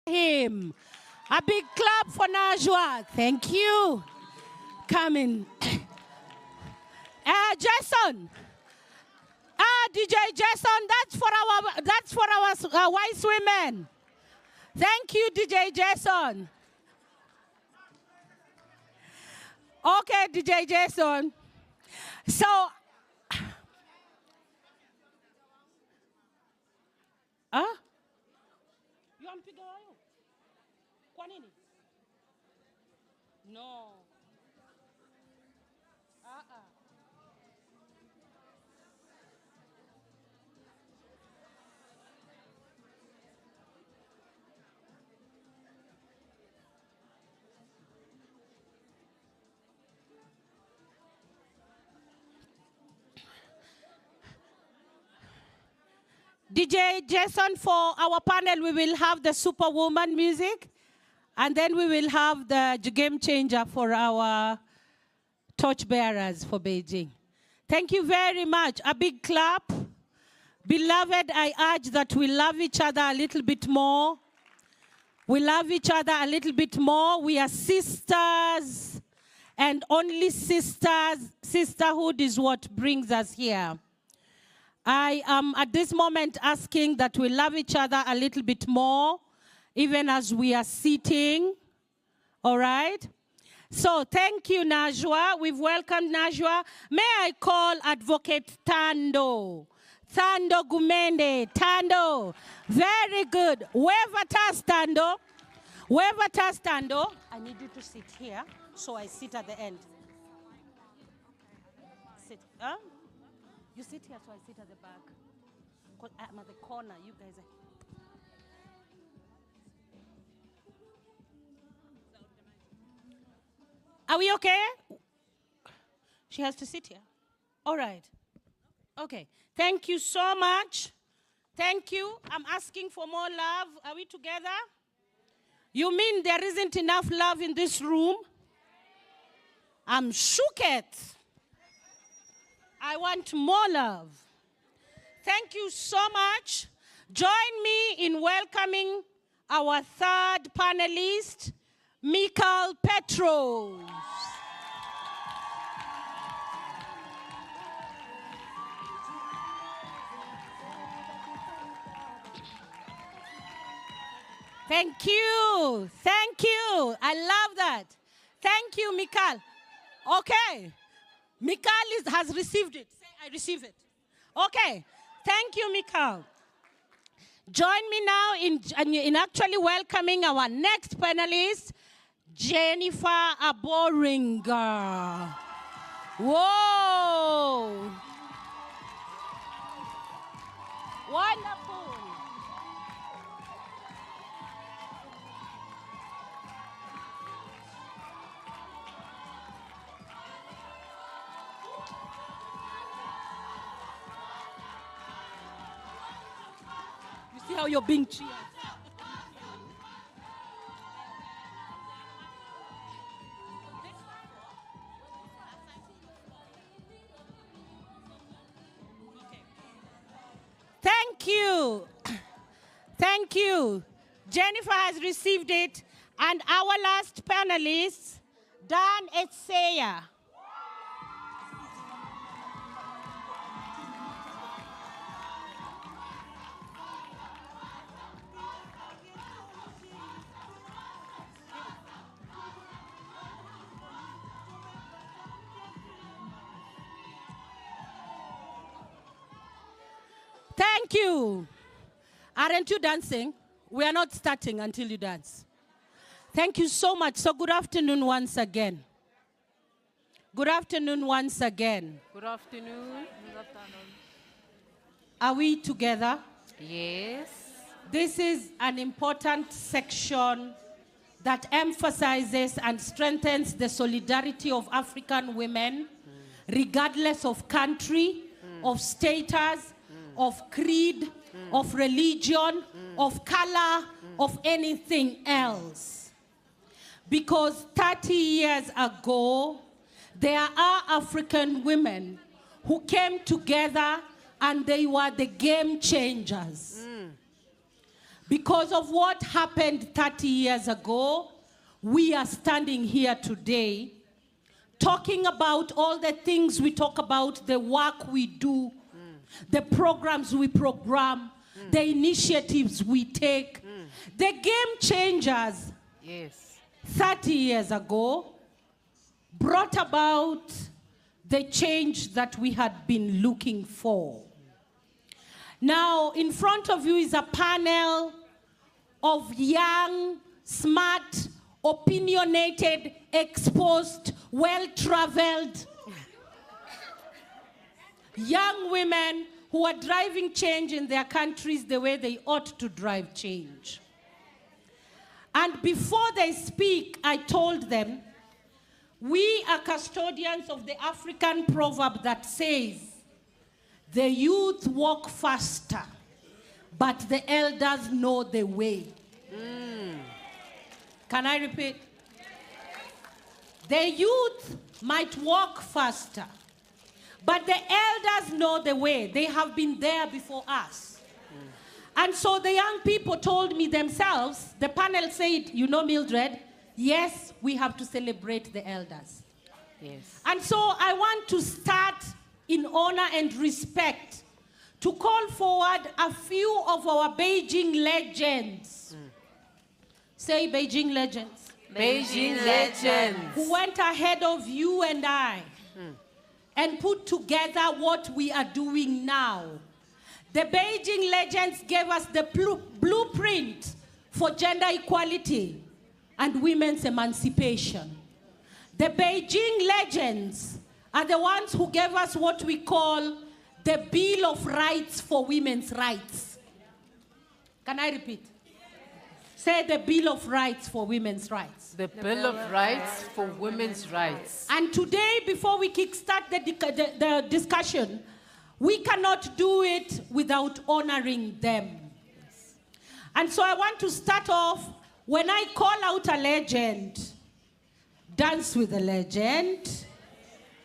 him. A big clap for Najwa. Thank you. Coming. Jason. DJ Jason, that's for our wise women. Thank you, DJ Jason. Okay, DJ Jason. So, you want to pick up? Kwa nini? No. DJ Jason, for our panel, we will have the Superwoman music, and then we will have the game changer for our torchbearers for Beijing. Thank you very much. A big clap. Beloved, I urge that we love each other a little bit more. We love each other a little bit more. We are sisters, and only sisters. Sisterhood is what brings us here. I am at this moment asking that we love each other a little bit more, even as we are sitting. All right? So thank you, Najwa. We've welcomed Najwa. May I call Advocate Tando? Tando Gumende. Tando. Very good. Whoever tas Tando. Whoever tas Tando. I need you to sit here, so I sit at the end. Sit. You sit here, so I sit at the back. I'm at the corner. You guys are we okay? She has to sit here. All right. Okay. Thank you so much. Thank you. I'm asking for more love. Are we together? You mean there isn't enough love in this room? I'm shook it. I want more love. Thank you so much. Join me in welcoming our third panelist, Michael Petros. Thank you. Thank you. I love that. Thank you, Michael. Okay. Michael has received it. Say, I receive it. Okay. Thank you, Michael. Join me now in actually welcoming our next panelist, Jennifer Aboringa. Whoa. Wonderful. See how you're being cheered. Thank you. Thank you. Jennifer has received it. And our last panelist, Dan Etseya. Thank you. Aren't you dancing? We are not starting until you dance. Thank you so much. So good afternoon once again. Good afternoon once again. Good afternoon. Good afternoon. Are we together? Yes. This is an important section that emphasizes and strengthens the solidarity of African women, regardless of country, of status, of creed, of religion, of color, of anything else. Because 30 years ago, there are African women who came together and they were the game changers. Because of what happened 30 years ago, we are standing here today talking about all the things we talk about, the work we do, the programs we program, the initiatives we take, the game changers. Yes. 30 years ago brought about the change that we had been looking for. Now, in front of you is a panel of young, smart, opinionated, exposed, well-traveled young women who are driving change in their countries the way they ought to drive change. And before they speak, I told them, we are custodians of the African proverb that says, the youth walk faster, but the elders know the way. Can I repeat? The youth might walk faster, but the elders know the way. They have been there before us. And so the young people told me themselves, the panel said, you know, Mildred, yes, we have to celebrate the elders. Yes. And so I want to start in honor and respect to call forward a few of our Beijing legends. Say Beijing legends. Beijing legends. Who went ahead of you and I and put together what we are doing now. The Beijing legends gave us the blueprint for gender equality and women's emancipation. The Beijing legends are the ones who gave us what we call the Bill of Rights for Women's Rights. Can I repeat? Say the Bill of Rights for Women's Rights. The Bill of Rights for Women's Rights. And today, before we kickstart the discussion, we cannot do it without honoring them. And so I want to start off, when I call out a legend, dance with the legend,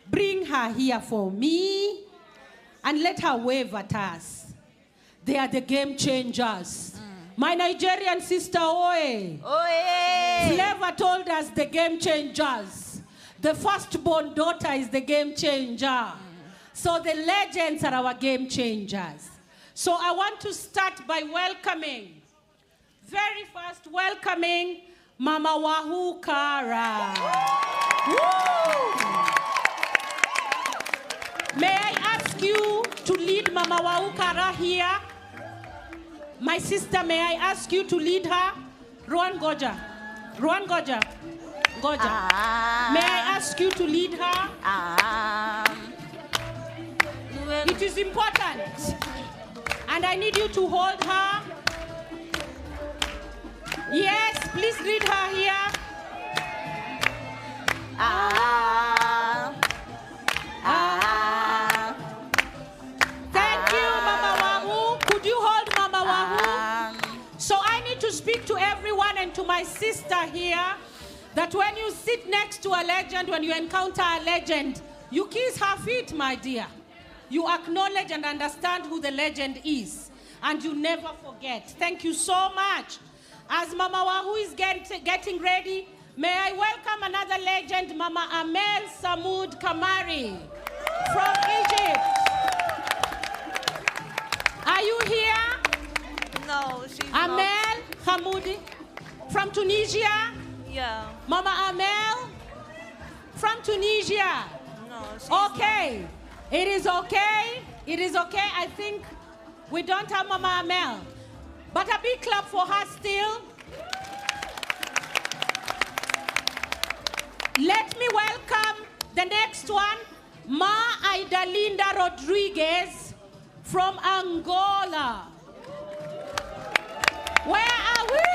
bring her here for me, and let her wave at us. They are the game changers. My Nigerian sister, Oe. Flavor told us the game changers. The firstborn daughter is the game changer. So the legends are our game changers. So I want to start by welcoming, very first welcoming, Mama Wahu Kara. May I ask you to lead Mama Wahu Kara here? My sister, may I ask you to lead her? Ruan Goja. Ruan Goja. Goja. May I ask you to lead her? It is important. And I need you to hold her. Yes, please lead her here. Thank you, Mama Wahu. Could you hold Mama Wahu? So I need to speak to everyone and to my sister here that when you sit next to a legend, when you encounter a legend, you kiss her feet, my dear. You acknowledge and understand who the legend is, and you never forget. Thank you so much. As Mama Wahu is getting ready, may I welcome another legend, Mama Amel Samud Kamari from Egypt. Are you here? No, she's Amel not. Hamoudi from Tunisia? Yeah. Mama Amel from Tunisia? No, she's Okay. It is okay. It is okay. I think we don't have Mama Amel. But a big clap for her still. Let me welcome the next one, Ma Aidalinda Rodriguez from Angola. Where are we?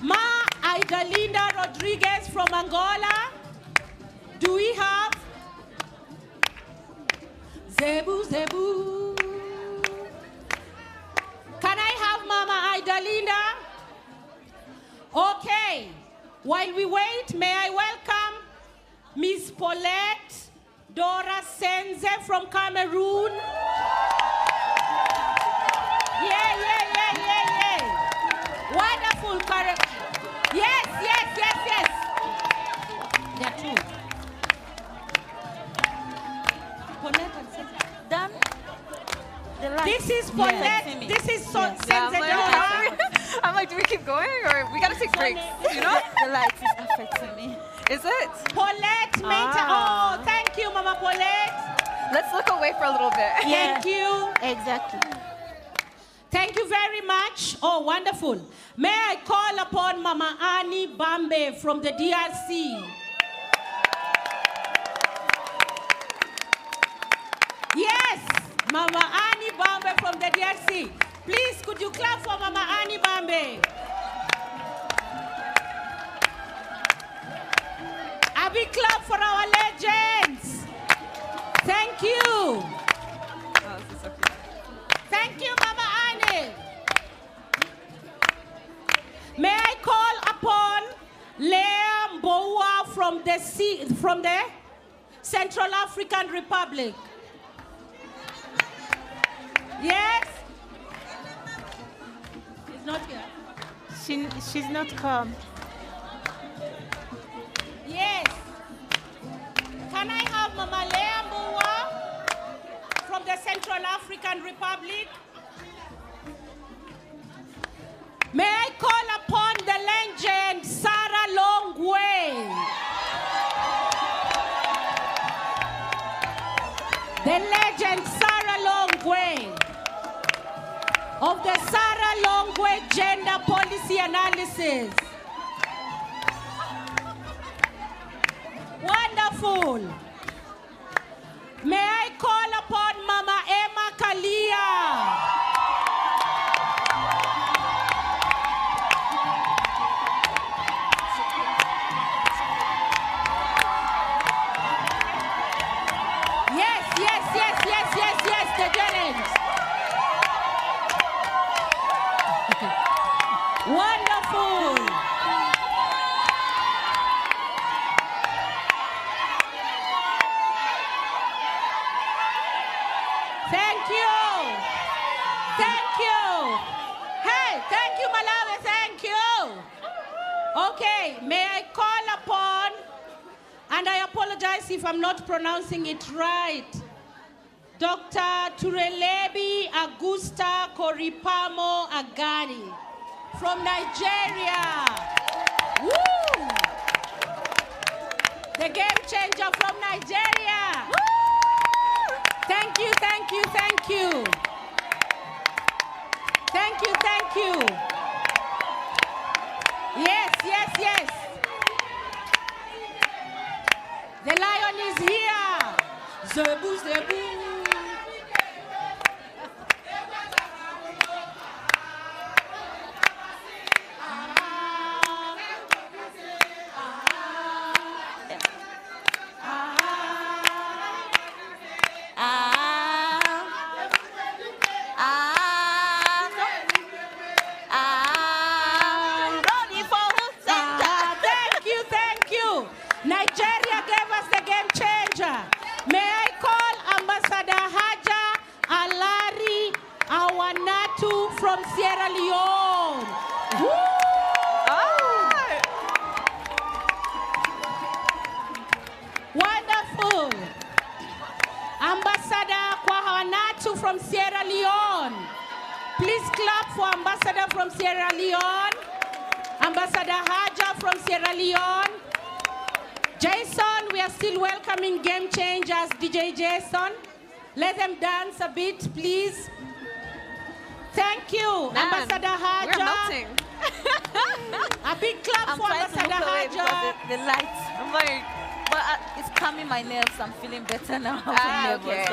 Ma Aidalinda Rodriguez from Angola. Do we have? Zebu, Zebu. Can I have Mama Aidalinda? Okay. While we wait, may I welcome Miss Paulette Dora Senze from Cameroon. Yeah. Paulette. This is so I'm like, do we keep going or we gotta take breaks? You know? The light is affecting me. Is it? Paulette Meta. Oh, thank you, Mama Paulette. Let's look away for a little bit. Thank you. Exactly. Thank you very much. Oh, wonderful. May I call upon Mama Annie Bambe from the DRC. Yes, Mama Annie Bambe from the DRC. Please, could you clap for Mama Annie Bambe? A big clap for our legends. Thank you. Oh, this is so cute. Thank you, Mama Annie. May I call upon Lea Mboua from the Central African Republic? Yes? She's not here. She's not come. Yes. Can I have Mama Lea Mboua from the Central African Republic? May I call upon the legend Sarah Longway? The legend Sarah Longway of the Sarah Longway Gender Policy Analysis. Wonderful. May I call upon Mama Emma Kalia? Yes, the challenge. Wonderful. Thank you. Thank you. Hey, thank you, Malawi. Thank you. Okay, may I call upon, and I apologize if I'm not pronouncing it right, Dr. Turelebi Augusta Koripamo Agani from Nigeria. Woo! The game changer from Nigeria. Woo! Thank you, thank you, thank you. Thank you, thank you. Yes, yes, yes. The lion is here. Zebu, zebu. Nigeria gave us the game changer. May I call Ambassador Haja Alari Awanatu from Sierra Leone. Woo! Wonderful. Ambassador Kwahanatu from Sierra Leone. Please clap for Ambassador from Sierra Leone. Ambassador Haja from Sierra Leone. Jason, we are still welcoming game changers, DJ Jason. Let them dance a bit, please. Thank you, Man, Ambassador Haja. We're melting. A big clap for Ambassador Haja. The lights. I'm like, but it's calming my nerves. I'm feeling better now. Okay.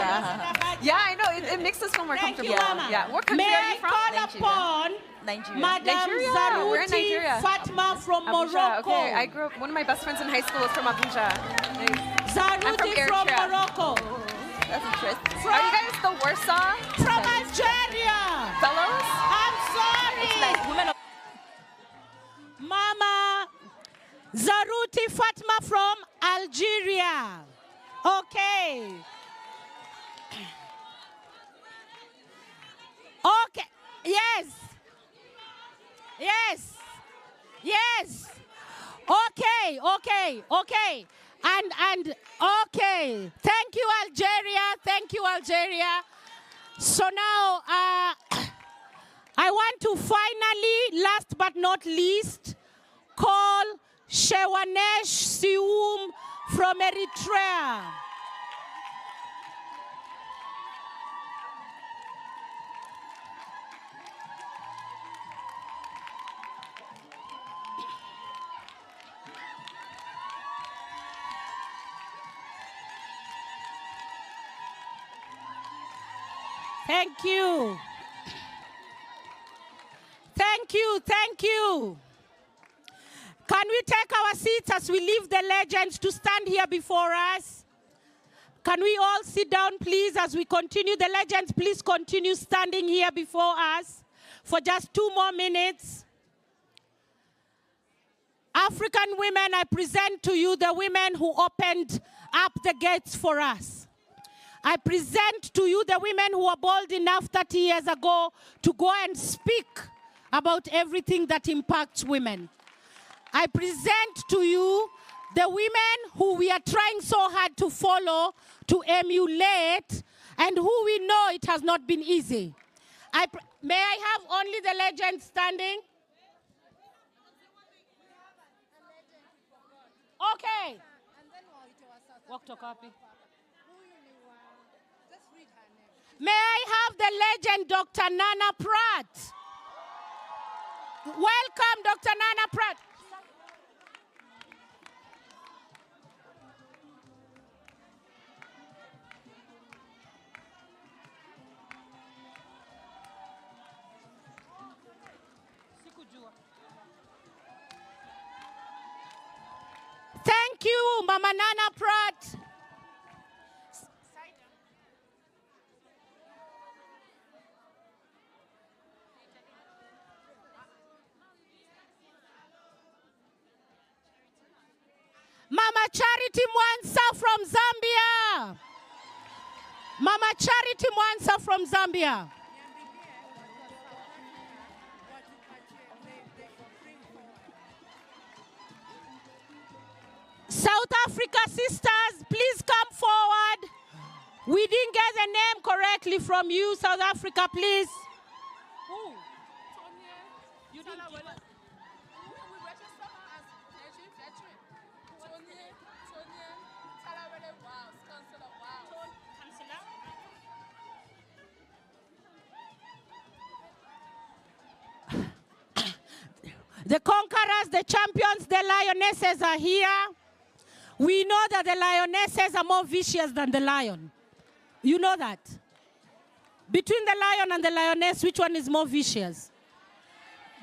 Yeah, I know. It makes us feel more Thank comfortable. you, Mama. Yeah. What country May are I you from? call upon Nigeria. Madam Nigeria. We're in Zaruti Nigeria. Fatma from Abuja. Morocco. Okay, I grew up. One of my best friends in high school was from Abuja. Zaruti from Eritrea. Morocco. That's interesting. Are you guys the Warsaw From Algeria. fellows? I'm sorry. It's like women of Mama Zaruti Fatma from Algeria. Okay. Okay. Yes. Yes. Yes. Okay. Okay. Okay. And okay. Thank you, Algeria. Thank you, Algeria. So now, I want to finally, last but not least, call Shewanesh Sium from Eritrea. Thank you. Thank you, thank you. Can we take our seats as we leave the legends to stand here before us? Can we all sit down, please, as we continue? The legends, please continue standing here before us for just 2 more minutes. African women, I present to you the women who opened up the gates for us. I present to you the women who were bold enough 30 years ago to go and speak about everything that impacts women. I present to you the women who we are trying so hard to follow, to emulate, and who we know it has not been easy. May I have only the legends standing? Okay. Walk to copy. May I have the legend, Dr. Nana Pratt? Welcome, Dr. Nana Pratt. Thank you, Mama Nana Pratt. Mama Charity Mwansa from Zambia. Mama Charity Mwansa from Zambia. South Africa sisters, please come forward. We didn't get the name correctly from you, South Africa, please. Who? You didn't give us. The conquerors, the champions, the lionesses are here. We know that the lionesses are more vicious than the lion. You know that. Between the lion and the lioness, which one is more vicious?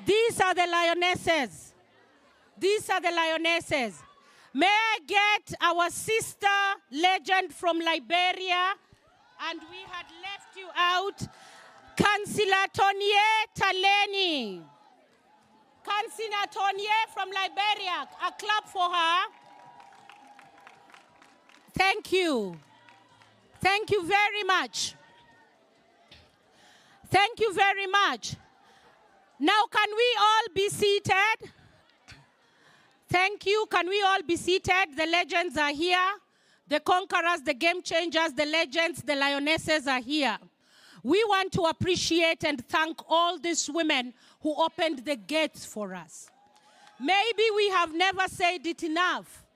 These are the lionesses. These are the lionesses. May I get our sister legend from Liberia, and we had left you out, Councillor Tonier Taleni. Councillor Tonier from Liberia, a clap for her. Thank you. Thank you very much. Thank you very much. Now, can we all be seated? Thank you. Can we all be seated? The legends are here. The conquerors, the game changers, the legends, the lionesses are here. We want to appreciate and thank all these women who opened the gates for us. Maybe we have never said it enough.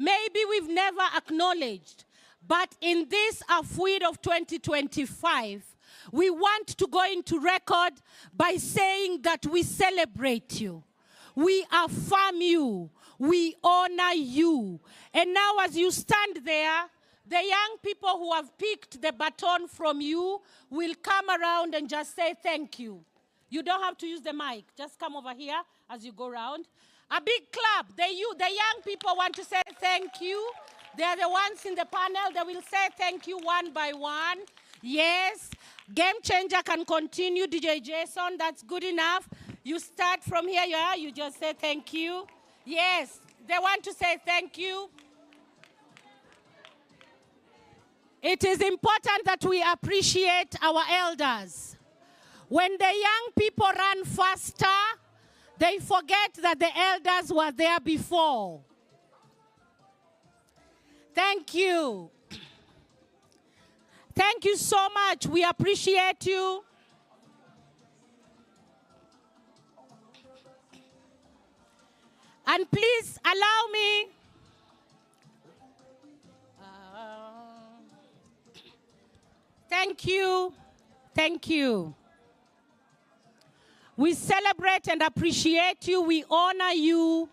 Maybe we've never acknowledged. But in this AFWID of 2025, we want to go into record by saying that we celebrate you. We affirm you. We honor you. And now as you stand there, the young people who have picked the baton from you will come around and just say thank you. You don't have to use the mic. Just come over here as you go around. A big clap. The young people want to say thank you. They are the ones in the panel. They will say thank you one by one. Yes. Game changer can continue. DJ Jason, that's good enough. You start from here. Yeah, you just say thank you. Yes. They want to say thank you. It is important that we appreciate our elders. When the young people run faster, they forget that the elders were there before. Thank you. Thank you so much. We appreciate you. And please allow me. Thank you. Thank you. We celebrate and appreciate you. We honor you.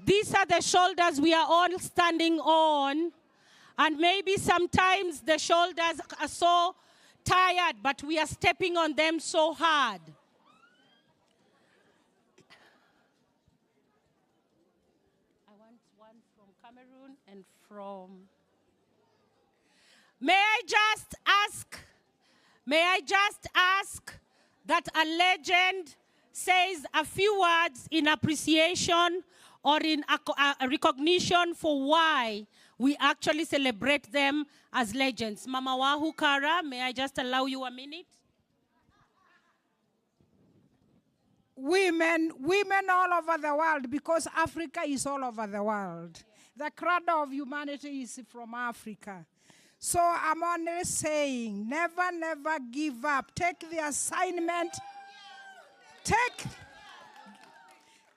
These are the shoulders we are all standing on. And maybe sometimes the shoulders are so tired, but we are stepping on them so hard. I want one from Cameroon and from... May I just ask that a legend says a few words in appreciation or in a recognition for why we actually celebrate them as legends. Mama Wahu Kara, may I just allow you a minute? Women all over the world, because Africa is all over the world. The cradle of humanity is from Africa. So I'm only saying, never, never give up. Take the assignment. Take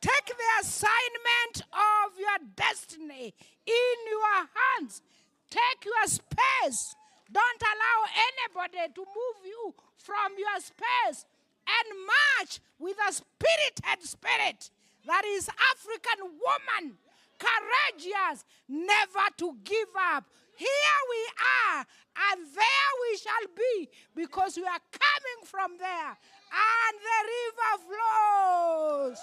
the assignment of your destiny in your hands. Take your space. Don't allow anybody to move you from your space. And march with a spirited spirit that is African woman, courageous, never to give up. Here we are, and there we shall be, because we are coming from there. And the river flows.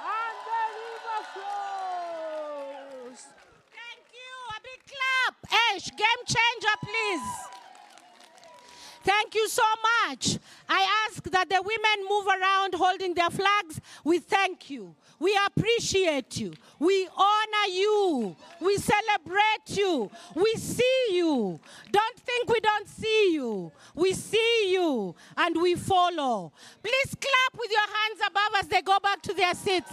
And the river flows. Thank you. A big clap. Ash, game changer, please. Thank you so much. I ask that the women move around holding their flags. We thank you. We appreciate you. We honor you. We celebrate you. We see you. Don't think we don't see you. We see you and we follow. Please clap with your hands above as they go back to their seats.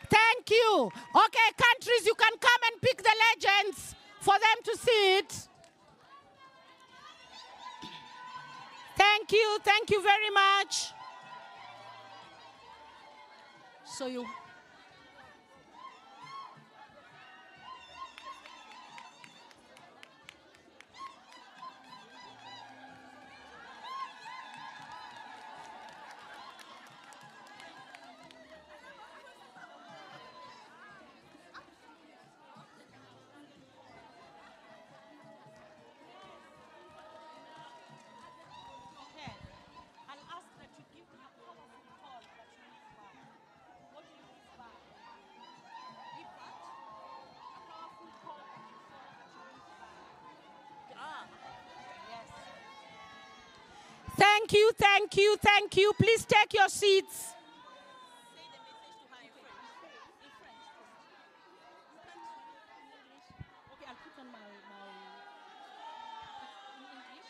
Thank you. Okay, countries, you can come and pick the legends for them to see it. Thank you. Thank you very much. So you... Thank you, thank you, thank you. Please take your seats. Okay, I'll put on my English.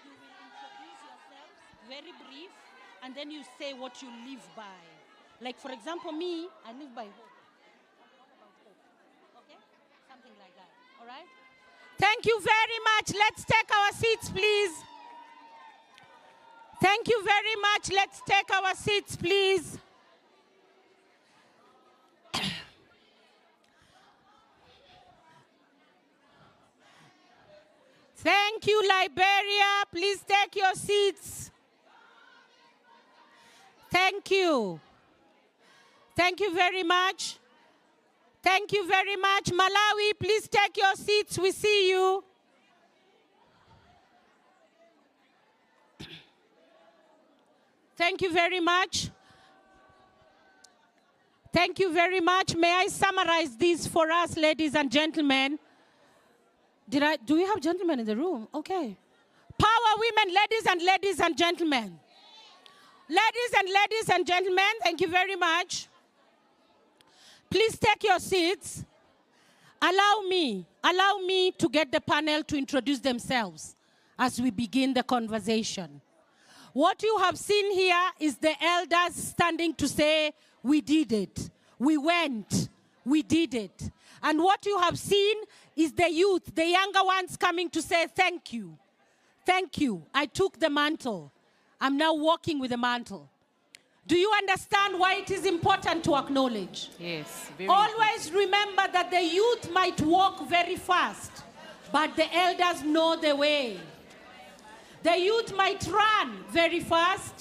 You will introduce yourselves, very brief, and then you say what you live by. Like, for example, me, I live by hope. Okay? Something like that. All right? Thank you very much. Let's take our seats, please. Thank you very much. Let's take our seats, please. Thank you, Liberia. Please take your seats. Thank you. Thank you very much. Thank you very much. Malawi, please take your seats. We see you. Thank you very much. Thank you very much. May I summarize this for us, ladies and gentlemen? Do we have gentlemen in the room? Okay. Power women, ladies and gentlemen. Ladies and gentlemen, thank you very much. Please take your seats. Allow me to get the panel to introduce themselves as we begin the conversation. What you have seen here is the elders standing to say, we did it. We went. We did it. And what you have seen is the youth, the younger ones coming to say thank you. Thank you. I took the mantle. I'm now walking with the mantle. Do you understand why it is important to acknowledge? Yes. Always remember that the youth might walk very fast, but the elders know the way. The youth might run very fast,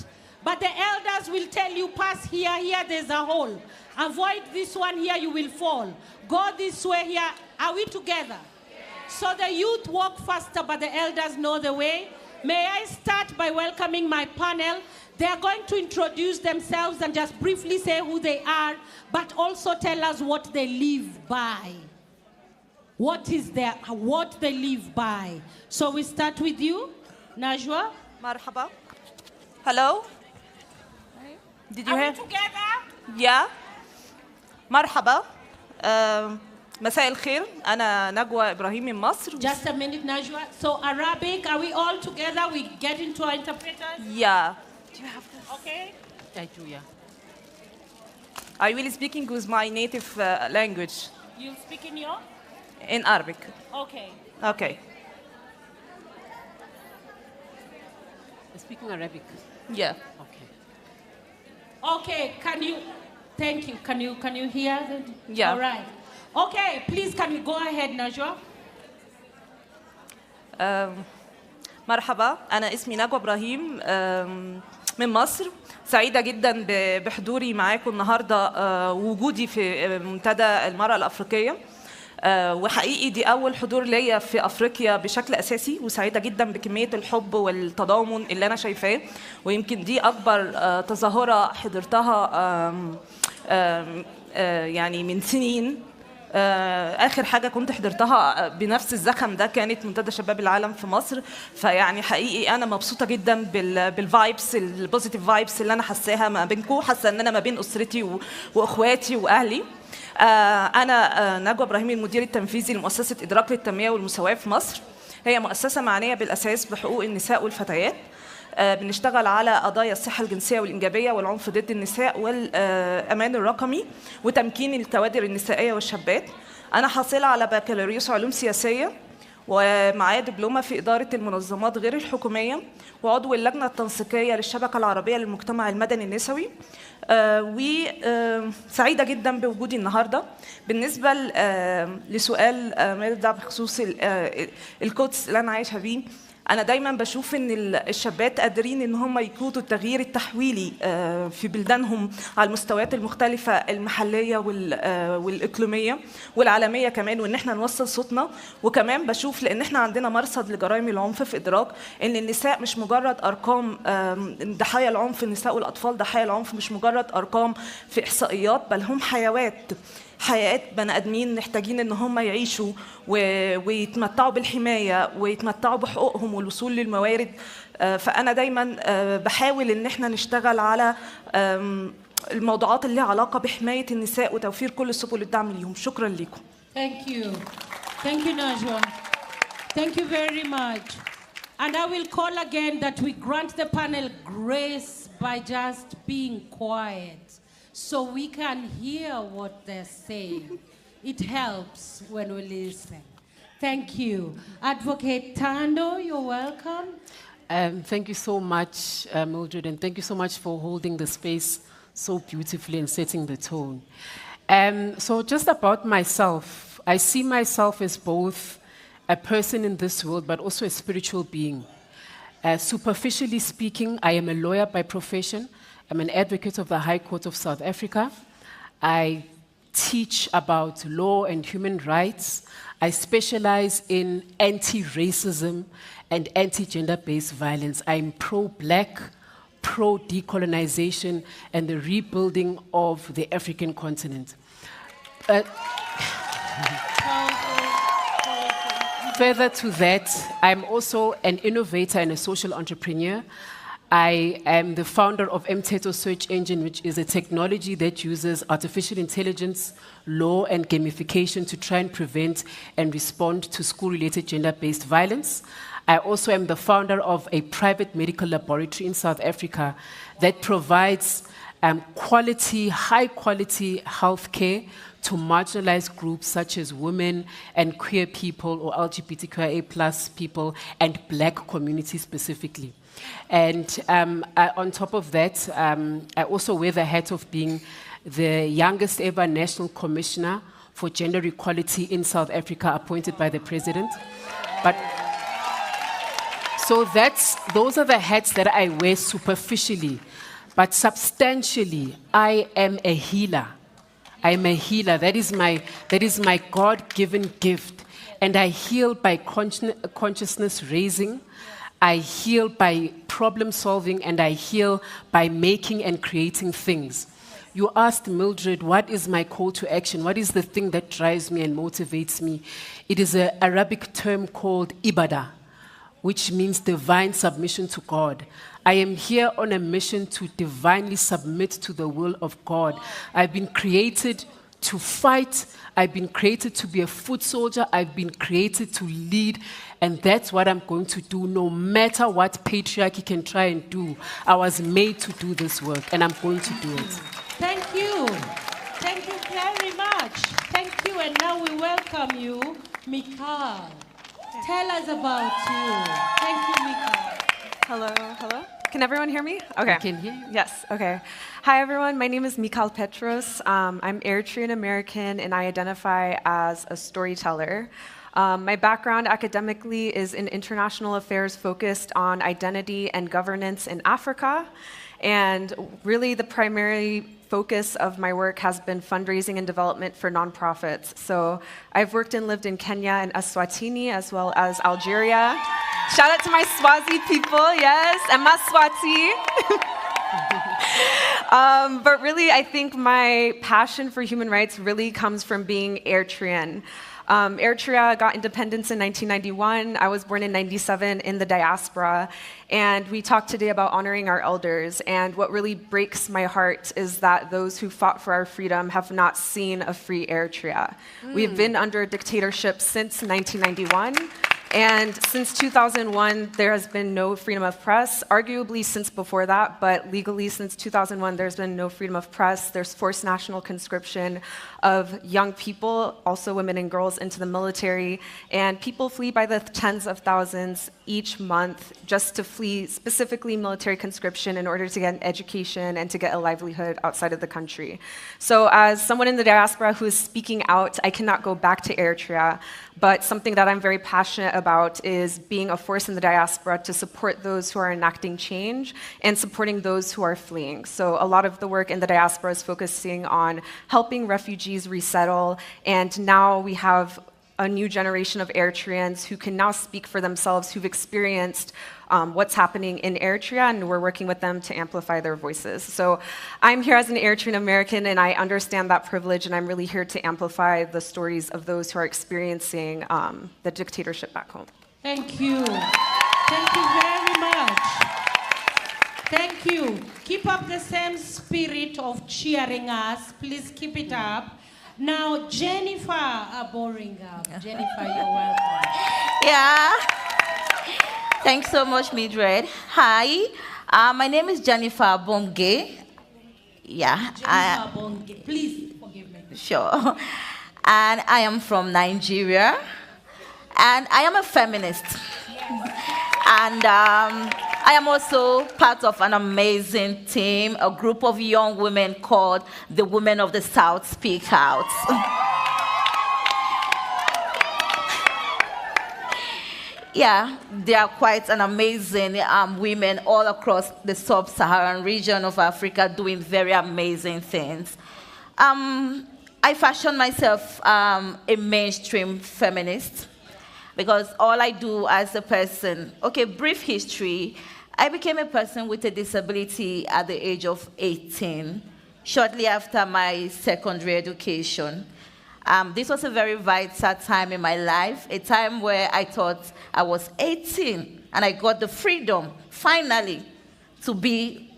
but the elders will tell you, pass here, here there's a hole. Avoid this one here, you will fall. Go this way here. Are we together? So the youth walk faster, but the elders know the way. May I start by welcoming my panel. They are going to introduce themselves and just briefly say who they are, but also tell us what they live by. What they live by. So we start with you, Najwa. Marhaba. Hello. Did you Are hear? we together? Yeah. مرحبا. مساء الخير. أنا نجوى إبراهيم من مصر. Just a minute, Najwa. So Arabic, are we all together? We get into our interpreters? Yeah. Do you have this? Okay. I do, yeah. I will speaking with my native language You speak in your? in Arabic. Okay. Okay. Speaking Arabic. Yeah. Okay. Okay, thank you. Can you hear? Yeah. All right. Okay, please can you go ahead, Najwa? مرحبا. أنا اسمي نجوى إبراهيم من مصر. سعيدة جدا بحضوري معاكم النهاردة ووجودي في منتدى المرأة الأفريقية. وحقيقي دي أول حضور ليا في أفريقيا بشكل أساسي، وسعيدة جدا بكمية الحب والتضامن اللي أنا شايفاه، ويمكن دي أكبر تظاهرة حضرتها يعني من سنين. آخر حاجة كنت حضرتها بنفس الزخم ده كانت منتدى شباب العالم في مصر. فيعني حقيقي أنا مبسوطة جدا بالفايبس البوزيتيف فايبس اللي أنا حاساها ما بينكم، حاسة إن أنا ما بين أسرتي وأخواتي وأهلي. أنا نجوى إبراهيم المدير التنفيذي لمؤسسة إدراك للتنمية والمساواة في مصر. هي مؤسسة معنية بالأساس بحقوق النساء والفتيات. بنشتغل على قضايا الصحة الجنسية والإنجابية والعنف ضد النساء والأمان الرقمي وتمكين الكوادر النسائية والشابات. أنا حاصلة على بكالوريوس علوم سياسية ومعايا دبلومة في إدارة المنظمات غير الحكومية وعضو اللجنة التنسيقية للشبكة العربية للمجتمع المدني النسوي. وسعيدة جدا بوجودي النهاردة. بالنسبة لسؤال ميردا بخصوص القدس اللي أنا عايشة بيه، أنا دايماً بشوف إن الشابات قادرين إن هم يقودوا التغيير التحويلي في بلدانهم على المستويات المختلفة المحلية والإقليمية والعالمية كمان، وإن إحنا نوصل صوتنا. وكمان بشوف لأن إحنا عندنا مرصد لجرائم العنف في إدراك إن النساء مش مجرد أرقام ضحايا العنف، النساء والأطفال ضحايا العنف مش مجرد أرقام في إحصائيات، بل هم حياة بني آدمين محتاجين إن هم يعيشوا ويتمتعوا بالحماية ويتمتعوا بحقوقهم والوصول للموارد. فأنا دايماً بحاول إن إحنا نشتغل على الموضوعات اللي لها علاقة بحماية النساء وتوفير كل سبل الدعم ليهم. شكراً لكم. Thank you. Thank you, Najwa. Thank you very much. And I will call again that we grant the panel grace by just being quiet, so we can hear what they're saying. It helps when we listen. Thank you. Advocate Tando, you're welcome. Thank you so much, Mildred, and thank you so much for holding the space so beautifully and setting the tone. So just about myself, I see myself as both a person in this world, but also a spiritual being. Superficially speaking, I am a lawyer by profession. I'm an advocate of the High Court of South Africa. I teach about law and human rights. I specialize in anti-racism and anti-gender-based violence. I'm pro-Black, pro-decolonization, and the rebuilding of the African continent. Further to that, I'm also an innovator and a social entrepreneur. I am the founder of Mteto Search Engine, which is a technology that uses artificial intelligence, law, and gamification to try and prevent and respond to school-related gender-based violence. I also am the founder of a private medical laboratory in South Africa that provides high-quality healthcare to marginalized groups such as women and queer people or LGBTQIA+ people and Black communities specifically. And on top of that, I also wear the hat of being the youngest ever National Commissioner for Gender Equality in South Africa, appointed by the President. But so those are the hats that I wear superficially, but substantially, I am a healer. I am a healer. That is my God-given gift, and I heal by consciousness raising. I heal by problem solving, and I heal by making and creating things. You asked Mildred, what is my call to action? What is the thing that drives me and motivates me? It is an Arabic term called ibadah, which means divine submission to God. I am here on a mission to divinely submit to the will of God. I've been created to fight. I've been created to be a foot soldier. I've been created to lead. And that's what I'm going to do, no matter what patriarchy can try and do. I was made to do this work, and I'm going to do it. Thank you. Thank you very much. Thank you. And now we welcome you, Mikal. Tell us about you. Thank you, Mikal. Hello, hello. Can everyone hear me? Okay. I can hear you. Yes, okay. Hi, everyone. My name is Mikal Petros. I'm Eritrean American, and I identify as a storyteller. My background academically is in international affairs focused on identity and governance in Africa. And really, the primary focus of my work has been fundraising and development for nonprofits. So I've worked and lived in Kenya and Eswatini, as well as Algeria. Shout out to my Swazi people, yes, and my Swati. But really, I think my passion for human rights really comes from being Eritrean. Eritrea got independence in 1991. I was born in 97 in the diaspora. And we talked today about honoring our elders. And what really breaks my heart is that those who fought for our freedom have not seen a free Eritrea. We've been under a dictatorship since 1991. And since 2001, there has been no freedom of press, arguably since before that, but legally since 2001, there's been no freedom of press. There's forced national conscription of young people, also women and girls, into the military. And people flee by the tens of thousands each month just to flee specifically military conscription in order to get an education and to get a livelihood outside of the country. So as someone in the diaspora who is speaking out, I cannot go back to Eritrea, but something that I'm very passionate about is being a force in the diaspora to support those who are enacting change and supporting those who are fleeing. So a lot of the work in the diaspora is focusing on helping refugees resettle, and now we have a new generation of Eritreans who can now speak for themselves, who've experienced what's happening in Eritrea, and we're working with them to amplify their voices. So I'm here as an Eritrean American, and I understand that privilege, and I'm really here to amplify the stories of those who are experiencing the dictatorship back home. Thank you. Thank you very much. Thank you. Keep up the same spirit of cheering us. Please keep it up. Now, Jennifer Aboringa. Jennifer, you're welcome. Yeah. Thanks so much, Mildred. Hi. My name is Jennifer Bonge. Yeah. Jennifer Bonge. Please forgive me. Sure. And I am from Nigeria. And I am a feminist. And I am also part of an amazing team, a group of young women called the Women of the South Speak Out. Yeah, they are quite an amazing women all across the sub-Saharan region of Africa doing very amazing things. I fashion myself a mainstream feminist, because all I do as a person, okay, brief history, I became a person with a disability at the age of 18, shortly after my secondary education. This was a very vital time in my life, a time where I thought I was 18, and I got the freedom, finally, to be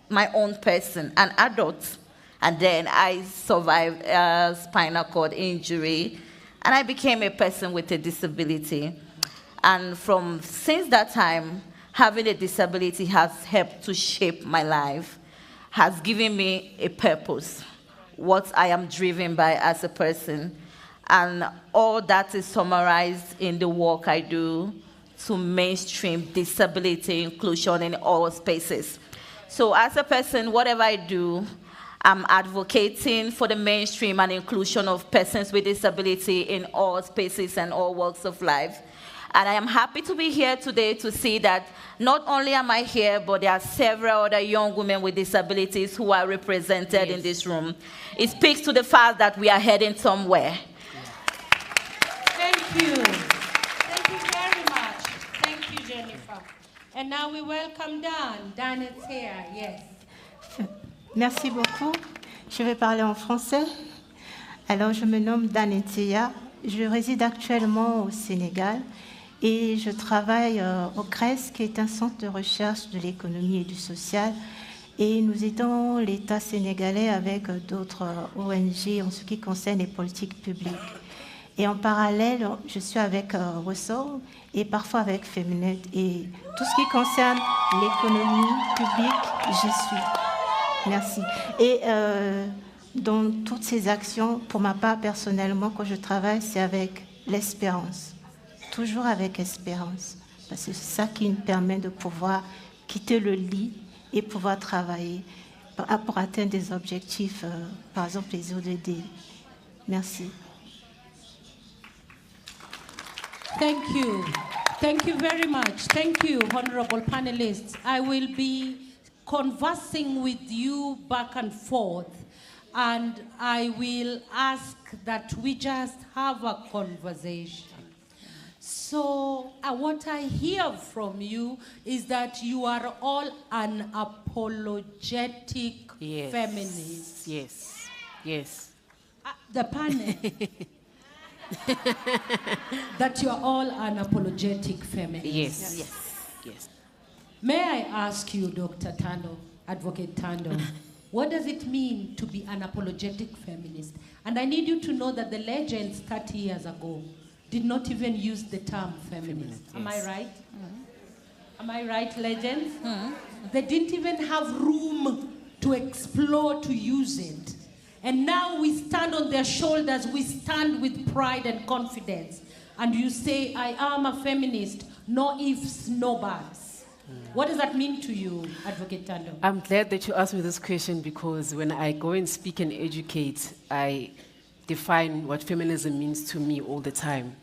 my own person, an adult. And then I survived a spinal cord injury, and I became a person with a disability. And since that time, having a disability has helped to shape my life, has given me a purpose. what I am driven by as a person. And all that is summarized in the work I do to mainstream disability inclusion in all spaces. So as a person, whatever I do, I'm advocating for the mainstream and inclusion of persons with disability in all spaces and all walks of life. And I am happy to be here today to see that not only am I here, but there are several other young women with disabilities who are represented in this room. It speaks to the fact that we are heading somewhere. Thank you. Thank you very much. Thank you, Jennifer. And now we welcome Dan. Dan is here, yes. Merci beaucoup. Je vais parler en français. Alors, je me nomme Dan Etia. Je réside actuellement au Sénégal et je travaille au CRES, qui est un centre de recherche de l'économie et du social. Et nous aidons l'État sénégalais avec d'autres ONG en ce qui concerne les politiques publiques. Et en parallèle, je suis avec Ressort et parfois avec Féminet. Et tout ce qui concerne l'économie publique, j'y suis. Merci. Et dans toutes ces actions, pour ma part personnellement, quand je travaille, c'est avec l'espérance. Toujours avec espérance. Parce que c'est ça qui me permet de pouvoir quitter le lit et pouvoir travailler pour atteindre des objectifs, par exemple les ODD. Merci. Thank you. Thank you very much. Thank you, honorable panelists. I will be conversing with you back and forth, and I will ask that we just have a conversation. So what I hear from you is that you are all unapologetic feminists. Yes, yes. The panel. That you are all unapologetic feminists. Yes, yes, yes. May I ask you, Dr. Tando, Advocate Tando, what does it mean to be an apologetic feminist? And I need you to know that the legends 30 years ago did not even use the term feminist. Yes. Am I right? Am I right, legends? They didn't even have room to explore to use it. And now we stand on their shoulders, we stand with pride and confidence. And you say, I am a feminist, no ifs, no buts. What does that mean to you, Advocate Tando? I'm glad that you asked me this question, because when I go and speak and educate, I define what feminism means to me all the time.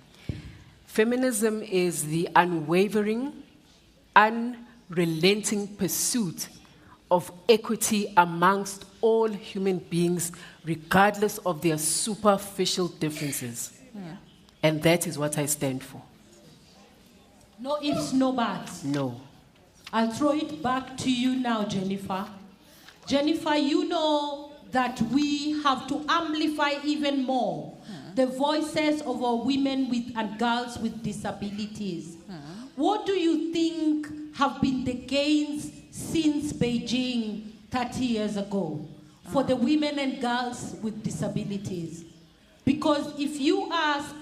Feminism is the unwavering, unrelenting pursuit of equity amongst all human beings, regardless of their superficial differences. And that is what I stand for. No ifs, no buts. No. I'll throw it back to you now, Jennifer. Jennifer, you know that we have to amplify even more the voices of our women and girls with disabilities. What do you think have been the gains since Beijing 30 years ago for the women and girls with disabilities? Because if you ask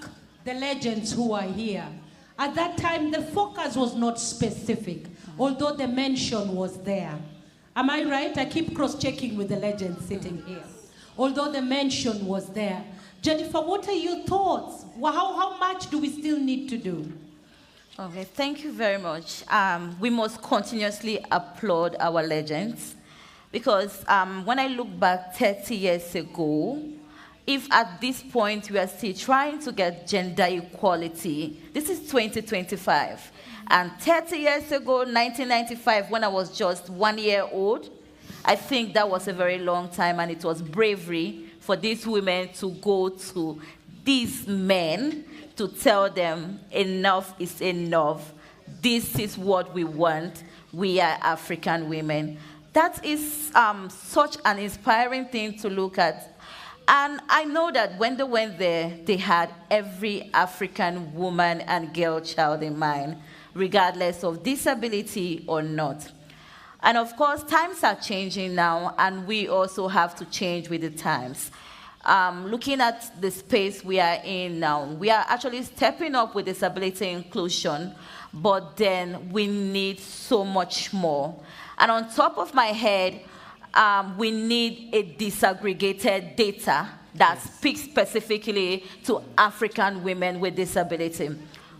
the legends who are here, at that time the focus was not specific, although the mention was there. Am I right? I keep cross-checking with the legends sitting here. Although the mention was there. Jennifer, what are your thoughts? How much do we still need to do? Okay, thank you very much. We must continuously applaud our legends, because when I look back 30 years ago, if at this point we are still trying to get gender equality, this is 2025. And 30 years ago, 1995, when I was just 1 year old, I think that was a very long time, and it was bravery for these women to go to these men to tell them enough is enough. This is what we want. We are African women. That is such an inspiring thing to look at. And I know that when they went there, they had every African woman and girl child in mind, regardless of disability or not. And of course, times are changing now, and we also have to change with the times. Looking at the space we are in now, we are actually stepping up with disability inclusion, but then we need so much more. And on top of my head, we need a disaggregated data that speaks specifically to African women with disability.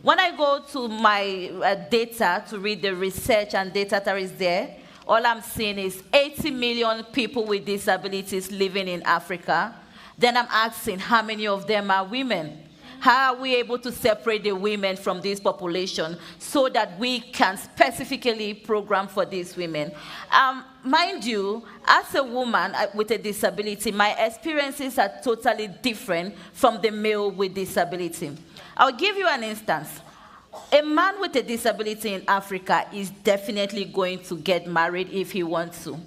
When I go to my data to read the research and data that is there, all I'm seeing is 80 million people with disabilities living in Africa. Then I'm asking how many of them are women? How are we able to separate the women from this population so that we can specifically program for these women? Mind you, as a woman with a disability, my experiences are totally different from the male with disability. I'll give you an instance. A man with a disability in Africa is definitely going to get married if he wants to.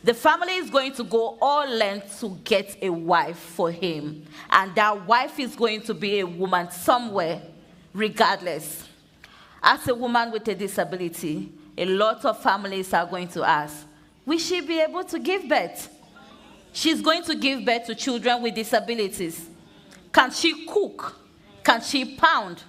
The family is going to go all lengths to get a wife for him. And that wife is going to be a woman somewhere, regardless. As a woman with a disability, a lot of families are going to ask, will she be able to give birth? She's going to give birth to children with disabilities. Can she cook? Can she pound?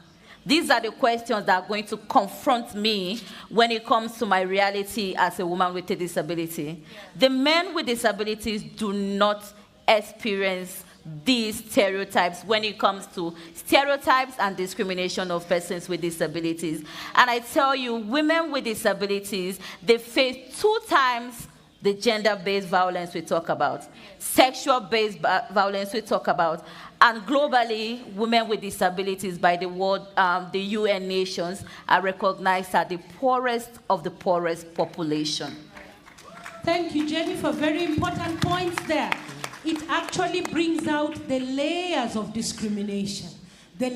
These are the questions that are going to confront me when it comes to my reality as a woman with a disability. The men with disabilities do not experience these stereotypes when it comes to stereotypes and discrimination of persons with disabilities. And I tell you, women with disabilities, they face 2 times the gender-based violence we talk about, sexual-based violence we talk about, and globally, women with disabilities by the world, the UN nations are recognized as the poorest of the poorest population. Thank you, Jennifer. Very important points there. It actually brings out the layers of discrimination, that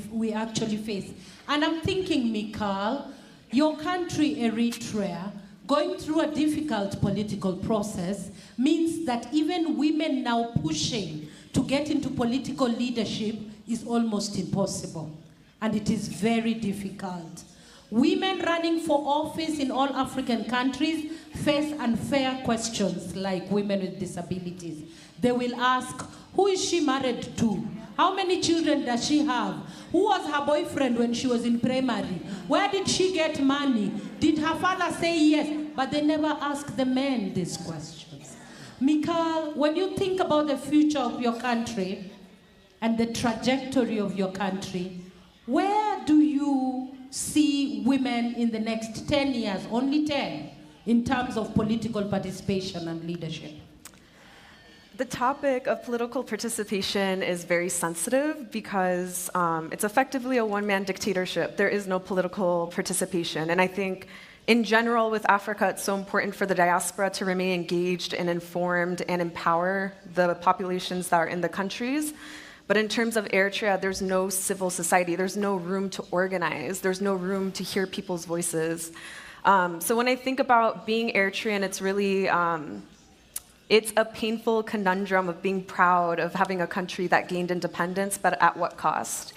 we actually face. And I'm thinking, Mikal, your country, Eritrea, going through a difficult political process means that even women now pushing to get into political leadership is almost impossible. And it is very difficult. Women running for office in all African countries face unfair questions like women with disabilities. They will ask, who is she married to? How many children does she have? Who was her boyfriend when she was in primary? Where did she get money? Did her father say yes? But they never ask the men these questions. Mikal, when you think about the future of your country and the trajectory of your country, where do you see women in the next 10 years, only 10, in terms of political participation and leadership? The topic of political participation is very sensitive because it's effectively a one-man dictatorship. There is no political participation. And I think, in general, with Africa, it's so important for the diaspora to remain engaged and informed and empower the populations that are in the countries. But in terms of Eritrea, there's no civil society. There's no room to organize. There's no room to hear people's voices. So when I think about being Eritrean, it's really... it's a painful conundrum of being proud of having a country that gained independence, but at what cost?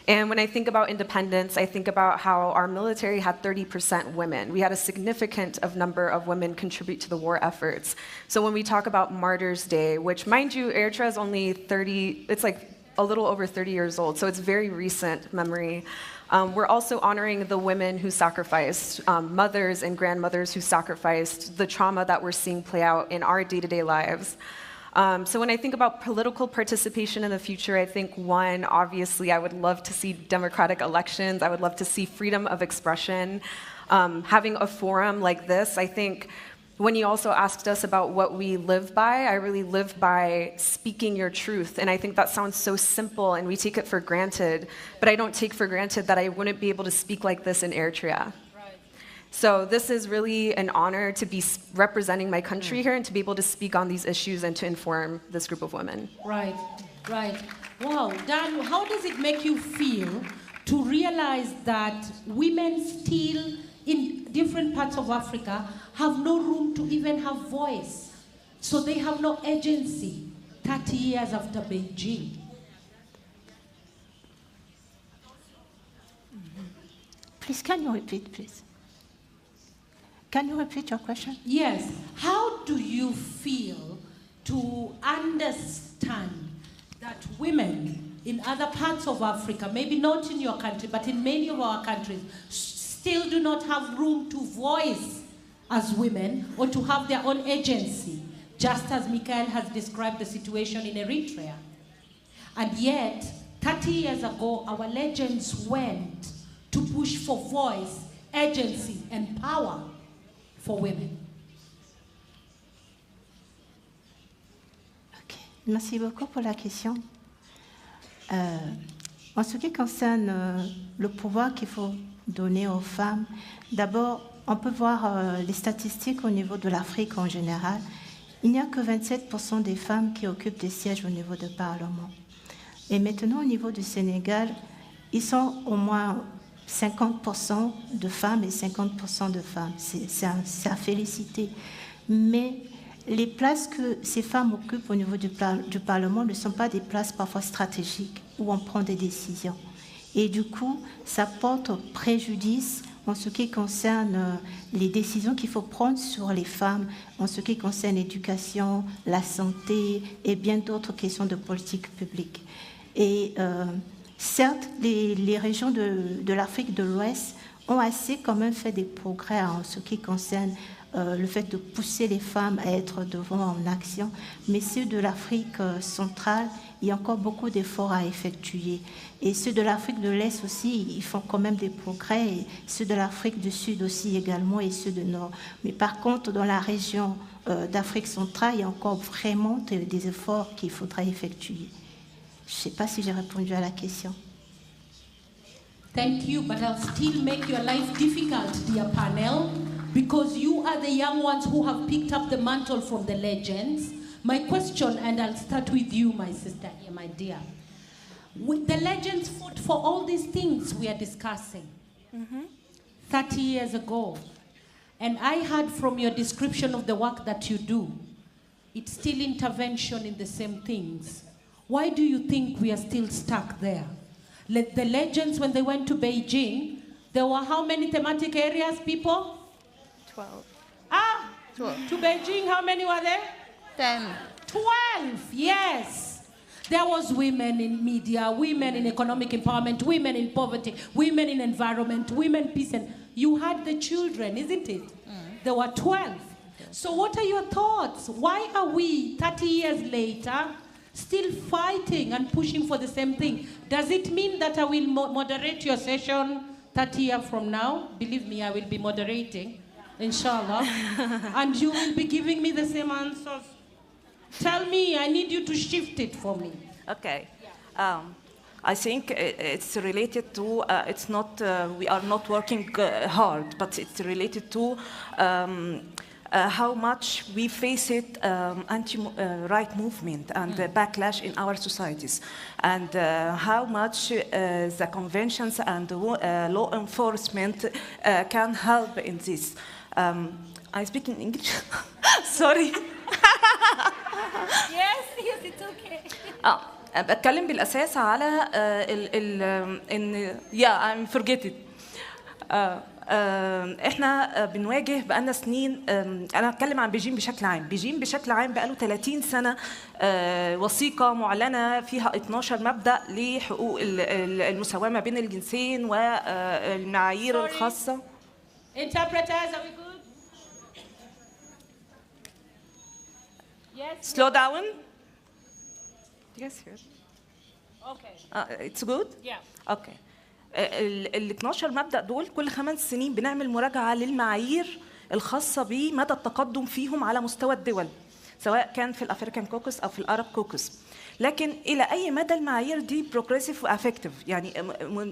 And when I think about independence, I think about how our military had 30% women. We had a significant number of women contribute to the war efforts. So when we talk about Martyrs' Day, which, mind you, Eritrea is only 30, it's like a little over 30 years old, so it's very recent memory. We're also honoring the women who sacrificed, mothers and grandmothers who sacrificed, the trauma that we're seeing play out in our day-to-day lives. So when I think about political participation in the future, I think, one, obviously, I would love to see democratic elections. I would love to see freedom of expression. Having a forum like this, I think, when you also asked us about what we live by, I really live by speaking your truth. And I think that sounds so simple and we take it for granted, but I don't take for granted that I wouldn't be able to speak like this in Eritrea. Right. So this is really an honor to be representing my country here and to be able to speak on these issues and to inform this group of women. Right, right. Wow, Dan, how does it make you feel to realize that women still in different parts of Africa have no room to even have voice? So they have no agency 30 years after Beijing. Please, can you repeat, please? Can you repeat your question? Yes. How do you feel to understand that women in other parts of Africa, maybe not in your country, but in many of our countries, still do not have room to voice as women or to have their own agency, just as Michael has described the situation in Eritrea. And yet, 30 years ago, our legends went to push for voice, agency, and power for women. Okay. Merci beaucoup pour la question. En ce qui concerne le pouvoir qu'il faut donner aux femmes, d'abord, on peut voir les statistiques au niveau de l'Afrique en général. Il n'y a que 27% des femmes qui occupent des sièges au niveau du Parlement. Et maintenant, au niveau du Sénégal, ils sont au moins 50% de femmes et 50% de femmes. C'est à féliciter. Mais les places que ces femmes occupent au niveau du Parlement ne sont pas des places parfois stratégiques où on prend des décisions. Et du coup, ça porte préjudice en ce qui concerne les décisions qu'il faut prendre sur les femmes, en ce qui concerne l'éducation, la santé et bien d'autres questions de politique publique. Et certes, les régions de l'Afrique de l'Ouest ont assez quand même fait des progrès en ce qui concerne le fait de pousser les femmes à être devant en action, mais ceux de l'Afrique centrale, il y a encore beaucoup d'efforts à effectuer. Et ceux de l'Afrique de l'Est aussi, ils font quand même des progrès, et ceux de l'Afrique du Sud aussi également, et ceux du Nord. Mais par contre, dans la région d'Afrique centrale, il y a encore vraiment des efforts qu'il faudra effectuer. Je ne sais pas si j'ai répondu à la question. Thank you, but I'll still make your life difficult, dear panel, because you are the young ones who have picked up the mantle from the legends. My question, and I'll start with you, my sister here, my dear. The legends fought for all these things we are discussing 30 years ago. And I heard from your description of the work that you do, it's still intervention in the same things. Why do you think we are still stuck there? The legends, when they went to Beijing, there were how many thematic areas, people? 12. 12. To Beijing, how many were there? 10. 12, yes. There was women in media, women in economic empowerment, women in poverty, women in environment, women peace, and you had the children, isn't it? There were 12. So what are your thoughts? Why are we, 30 years later, still fighting and pushing for the same thing? Does it mean that I will moderate your session 30 years from now? Believe me, I will be moderating, inshallah. And you will be giving me the same answers. Tell me, I need you to shift it for me. Okay. I think it's related to, it's not, we are not working hard, but it's related to how much we face it anti-right movement and the backlash in our societies, and how much the conventions and the law enforcement can help in this. I speak in English. Sorry. Yes, it's okay. بتكلم بالأساس على إن I'm forget it. إحنا بنواجه بقالنا سنين. أنا أتكلم عن بيجين بشكل عام. بيجين بشكل عام بقاله 30 سنة وثيقة معلنة فيها 12 مبدأ لحقوق المساواة ما بين الجنسين والمعايير الخاصة. Interpreters, are we good? Yes. Slow down. Yes, yes. Okay. It's good? Yeah. Okay. ال 12 مبدأ دول كل 5 سنين بنعمل مراجعة للمعايير الخاصة بمدى التقدم فيهم على مستوى الدول، سواء كان في الأفريكان كوكس أو في الأرب كوكس. لكن إلى أي مدى المعايير دي بروجريسيف وأفكتيف،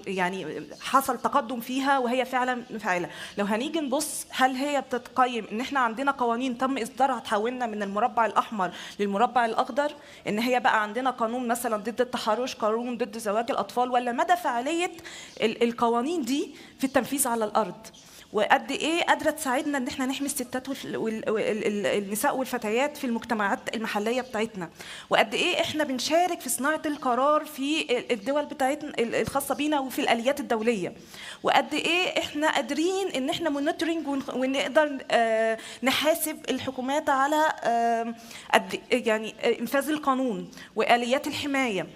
يعني حصل تقدم فيها وهي فعلا فاعلة. لو هنيجي نبص هل هي بتتقيم إن إحنا عندنا قوانين تم إصدارها تحولنا من المربع الأحمر للمربع الأخضر، إن هي بقى عندنا قانون مثلا ضد التحرش، قانون ضد زواج الأطفال، ولا مدى فعالية القوانين دي في التنفيذ على الأرض؟ وقد ايه قادره تساعدنا ان احنا نحمي الستات والنساء والفتيات في المجتمعات المحليه بتاعتنا، وقد ايه احنا بنشارك في صناعه القرار في الدول بتاعتنا الخاصه بينا وفي الاليات الدوليه، وقد ايه احنا قادرين ان احنا مونيتورنج ونقدر نحاسب الحكومات على يعني انفاذ القانون واليات الحمايه.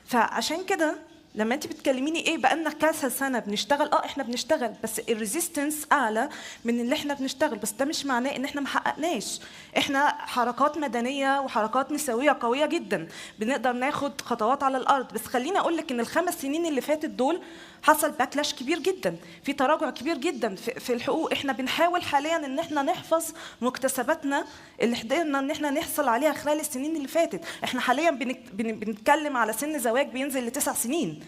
فعشان كده لما انت بتكلميني ايه بقالنا كذا سنه بنشتغل، احنا بنشتغل بس الريزيستنس اعلى من اللي احنا بنشتغل، بس ده مش معناه ان احنا ما حققناش. احنا حركات مدنيه وحركات نسويه قويه جدا، بنقدر ناخد خطوات على الارض. بس خليني اقول لك ان ال5 سنين اللي فاتت دول حصل باكلاش كبير جدا، في تراجع كبير جدا في الحقوق. احنا بنحاول حاليا ان احنا نحفظ مكتسباتنا اللي قدرنا ان احنا نحصل عليها خلال السنين اللي فاتت. احنا حاليا بنتكلم على سن زواج بينزل ل9 سنين.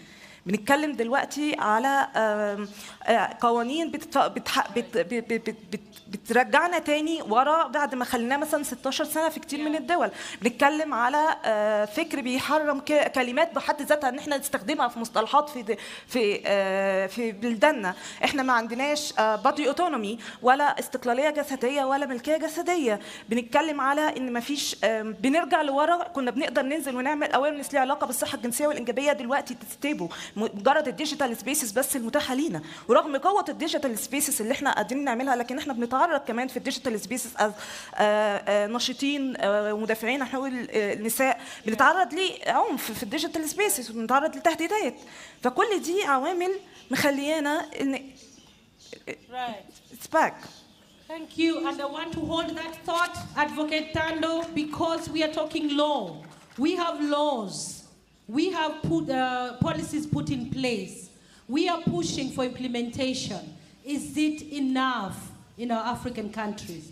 بنتكلم دلوقتي على قوانين بترجعنا تاني ورا بعد ما خلينا مثلا 16 سنه في كتير من الدول. بنتكلم على فكر بيحرم كلمات بحد ذاتها ان احنا نستخدمها في مصطلحات في بلداننا. احنا ما عندناش بادي اوتونومي ولا استقلاليه جسديه ولا ملكيه جسديه. بنتكلم على ان ما فيش، بنرجع لورا. كنا بنقدر ننزل ونعمل اويرنس ليها علاقه بالصحه الجنسيه والانجابيه، دلوقتي تستيبوا مجرد الديجيتال سبيسز بس المتاحه لينا. ورغم قوه الديجيتال سبيسز اللي احنا قادرين نعملها، لكن احنا بنتعرض كمان في الديجيتال سبيسز ناشطين ومدافعين عن حقوق النساء، بنتعرض لعنف في الديجيتال سبيسز وبنتعرض لتهديدات. فكل دي عوامل مخليانا ان it's back. Thank you, and I want to hold that thought, Advocate Tando, because we are talking law. We have laws. We have put policies put in place. We are pushing for implementation. Is it enough in our African countries?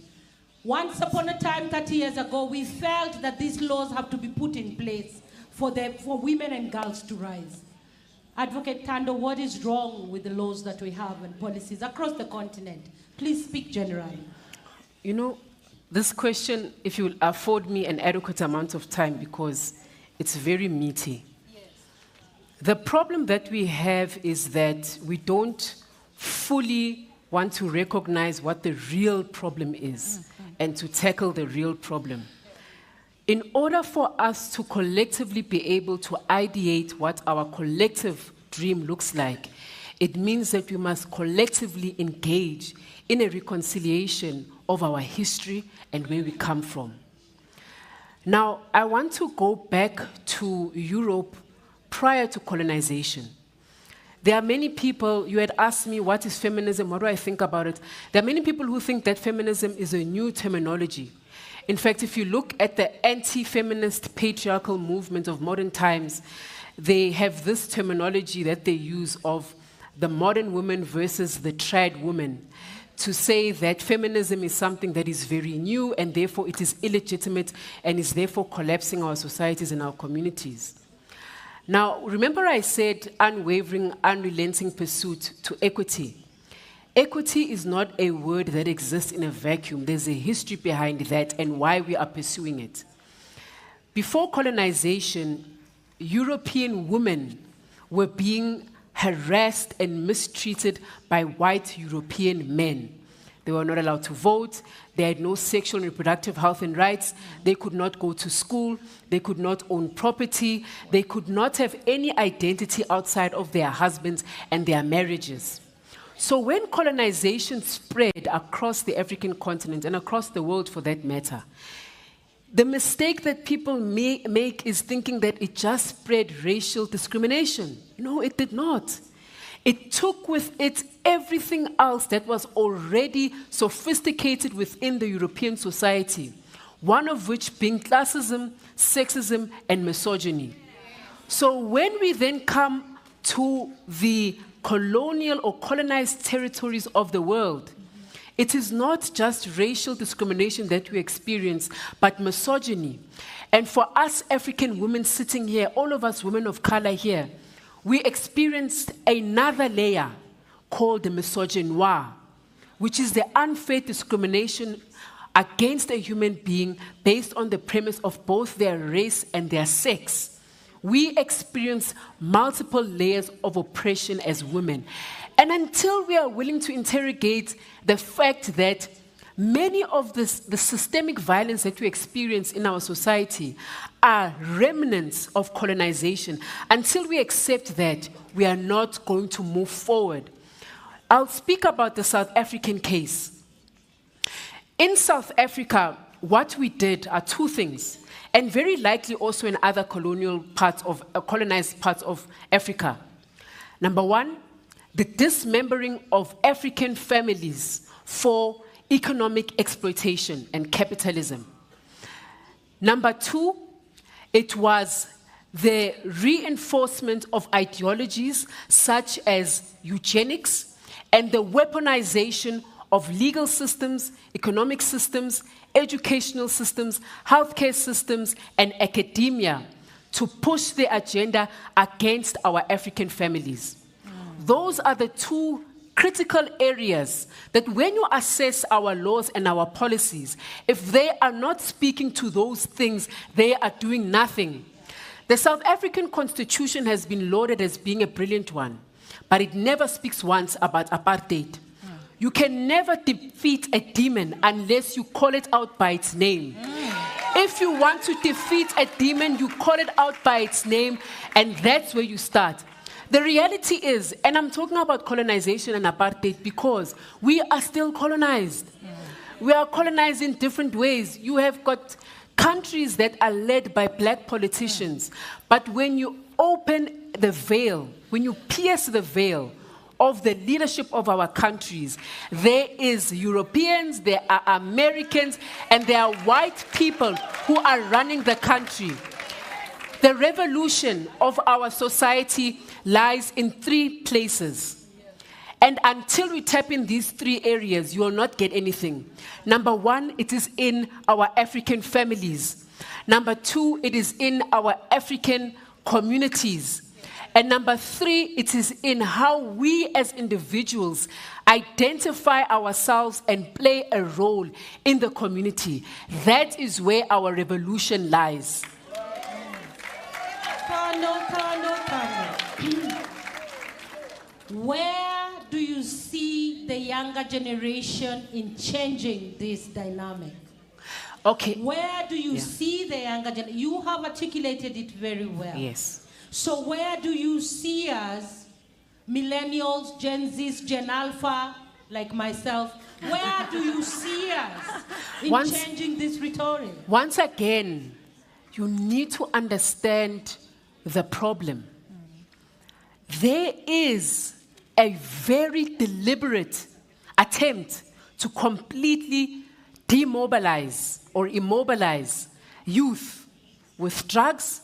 Once upon a time, 30 years ago, we felt that these laws have to be put in place for women and girls to rise. Advocate Tando, what is wrong with the laws that we have and policies across the continent? Please speak generally. You know, this question, if you will afford me an adequate amount of time, because it's very meaty. Yes. The problem that we have is that we don't fully want to recognize what the real problem is and to tackle the real problem. In order for us to collectively be able to ideate what our collective dream looks like, it means that we must collectively engage in a reconciliation of our history and where we come from. Now, I want to go back to Europe prior to colonization. There are many people, you had asked me what is feminism, what do I think about it? There are many people who think that feminism is a new terminology. In fact, if you look at the anti-feminist patriarchal movement of modern times, they have this terminology that they use of the modern woman versus the trad woman, to say that feminism is something that is very new and therefore it is illegitimate and is therefore collapsing our societies and our communities. Now, remember I said unwavering, unrelenting pursuit to equity. Equity is not a word that exists in a vacuum. There's a history behind that and why we are pursuing it. Before colonization, European women were being harassed and mistreated by white European men. They were not allowed to vote. They had no sexual and reproductive health and rights. They could not go to school. They could not own property. They could not have any identity outside of their husbands and their marriages. So when colonization spread across the African continent and across the world for that matter, the mistake that people make is thinking that it just spread racial discrimination. No, it did not. It took with it everything else that was already sophisticated within the European society, one of which being classism, sexism, and misogyny. So when we then come to the colonial or colonized territories of the world, it is not just racial discrimination that we experience, but misogyny. And for us African women sitting here, all of us women of color here, we experienced another layer called the misogynoir, which is the unfair discrimination against a human being based on the premise of both their race and their sex. We experience multiple layers of oppression as women. And until we are willing to interrogate the fact that many of the systemic violence that we experience in our society are remnants of colonization, until we accept that, we are not going to move forward. I'll speak about the South African case. In South Africa, what we did are two things. and very likely also in other colonized parts of Africa. Number one, the dismembering of African families for economic exploitation and capitalism. Number two, it was the reinforcement of ideologies such as eugenics and the weaponization of legal systems, economic systems, educational systems, healthcare systems, and academia to push the agenda against our African families. Those are the two critical areas that when you assess our laws and our policies, if they are not speaking to those things, they are doing nothing. The South African Constitution has been lauded as being a brilliant one, but it never speaks once about apartheid. You can never defeat a demon unless you call it out by its name. If you want to defeat a demon, you call it out by its name, and that's where you start. The reality is, and I'm talking about colonization and apartheid because we are still colonized. We are colonized in different ways. You have got countries that are led by black politicians, but when you open the veil, when you pierce the veil of the leadership of our countries, there is Europeans, there are Americans, and there are white people who are running the country. The revolution of our society lies in three places. And until we tap in these three areas, you will not get anything. Number one, it is in our African families. Number two, it is in our African communities. And number three, it is in how we as individuals identify ourselves and play a role in the community. That is where our revolution lies. Where do you see the younger generation in changing this dynamic? Okay. Where do you see the younger generation? You have articulated it very well. Yes. So where do you see us, millennials, Gen Zs, Gen Alpha, like myself, where do you see us in changing this rhetoric? Once again, you need to understand the problem. There is a very deliberate attempt to completely demobilize or immobilize youth with drugs,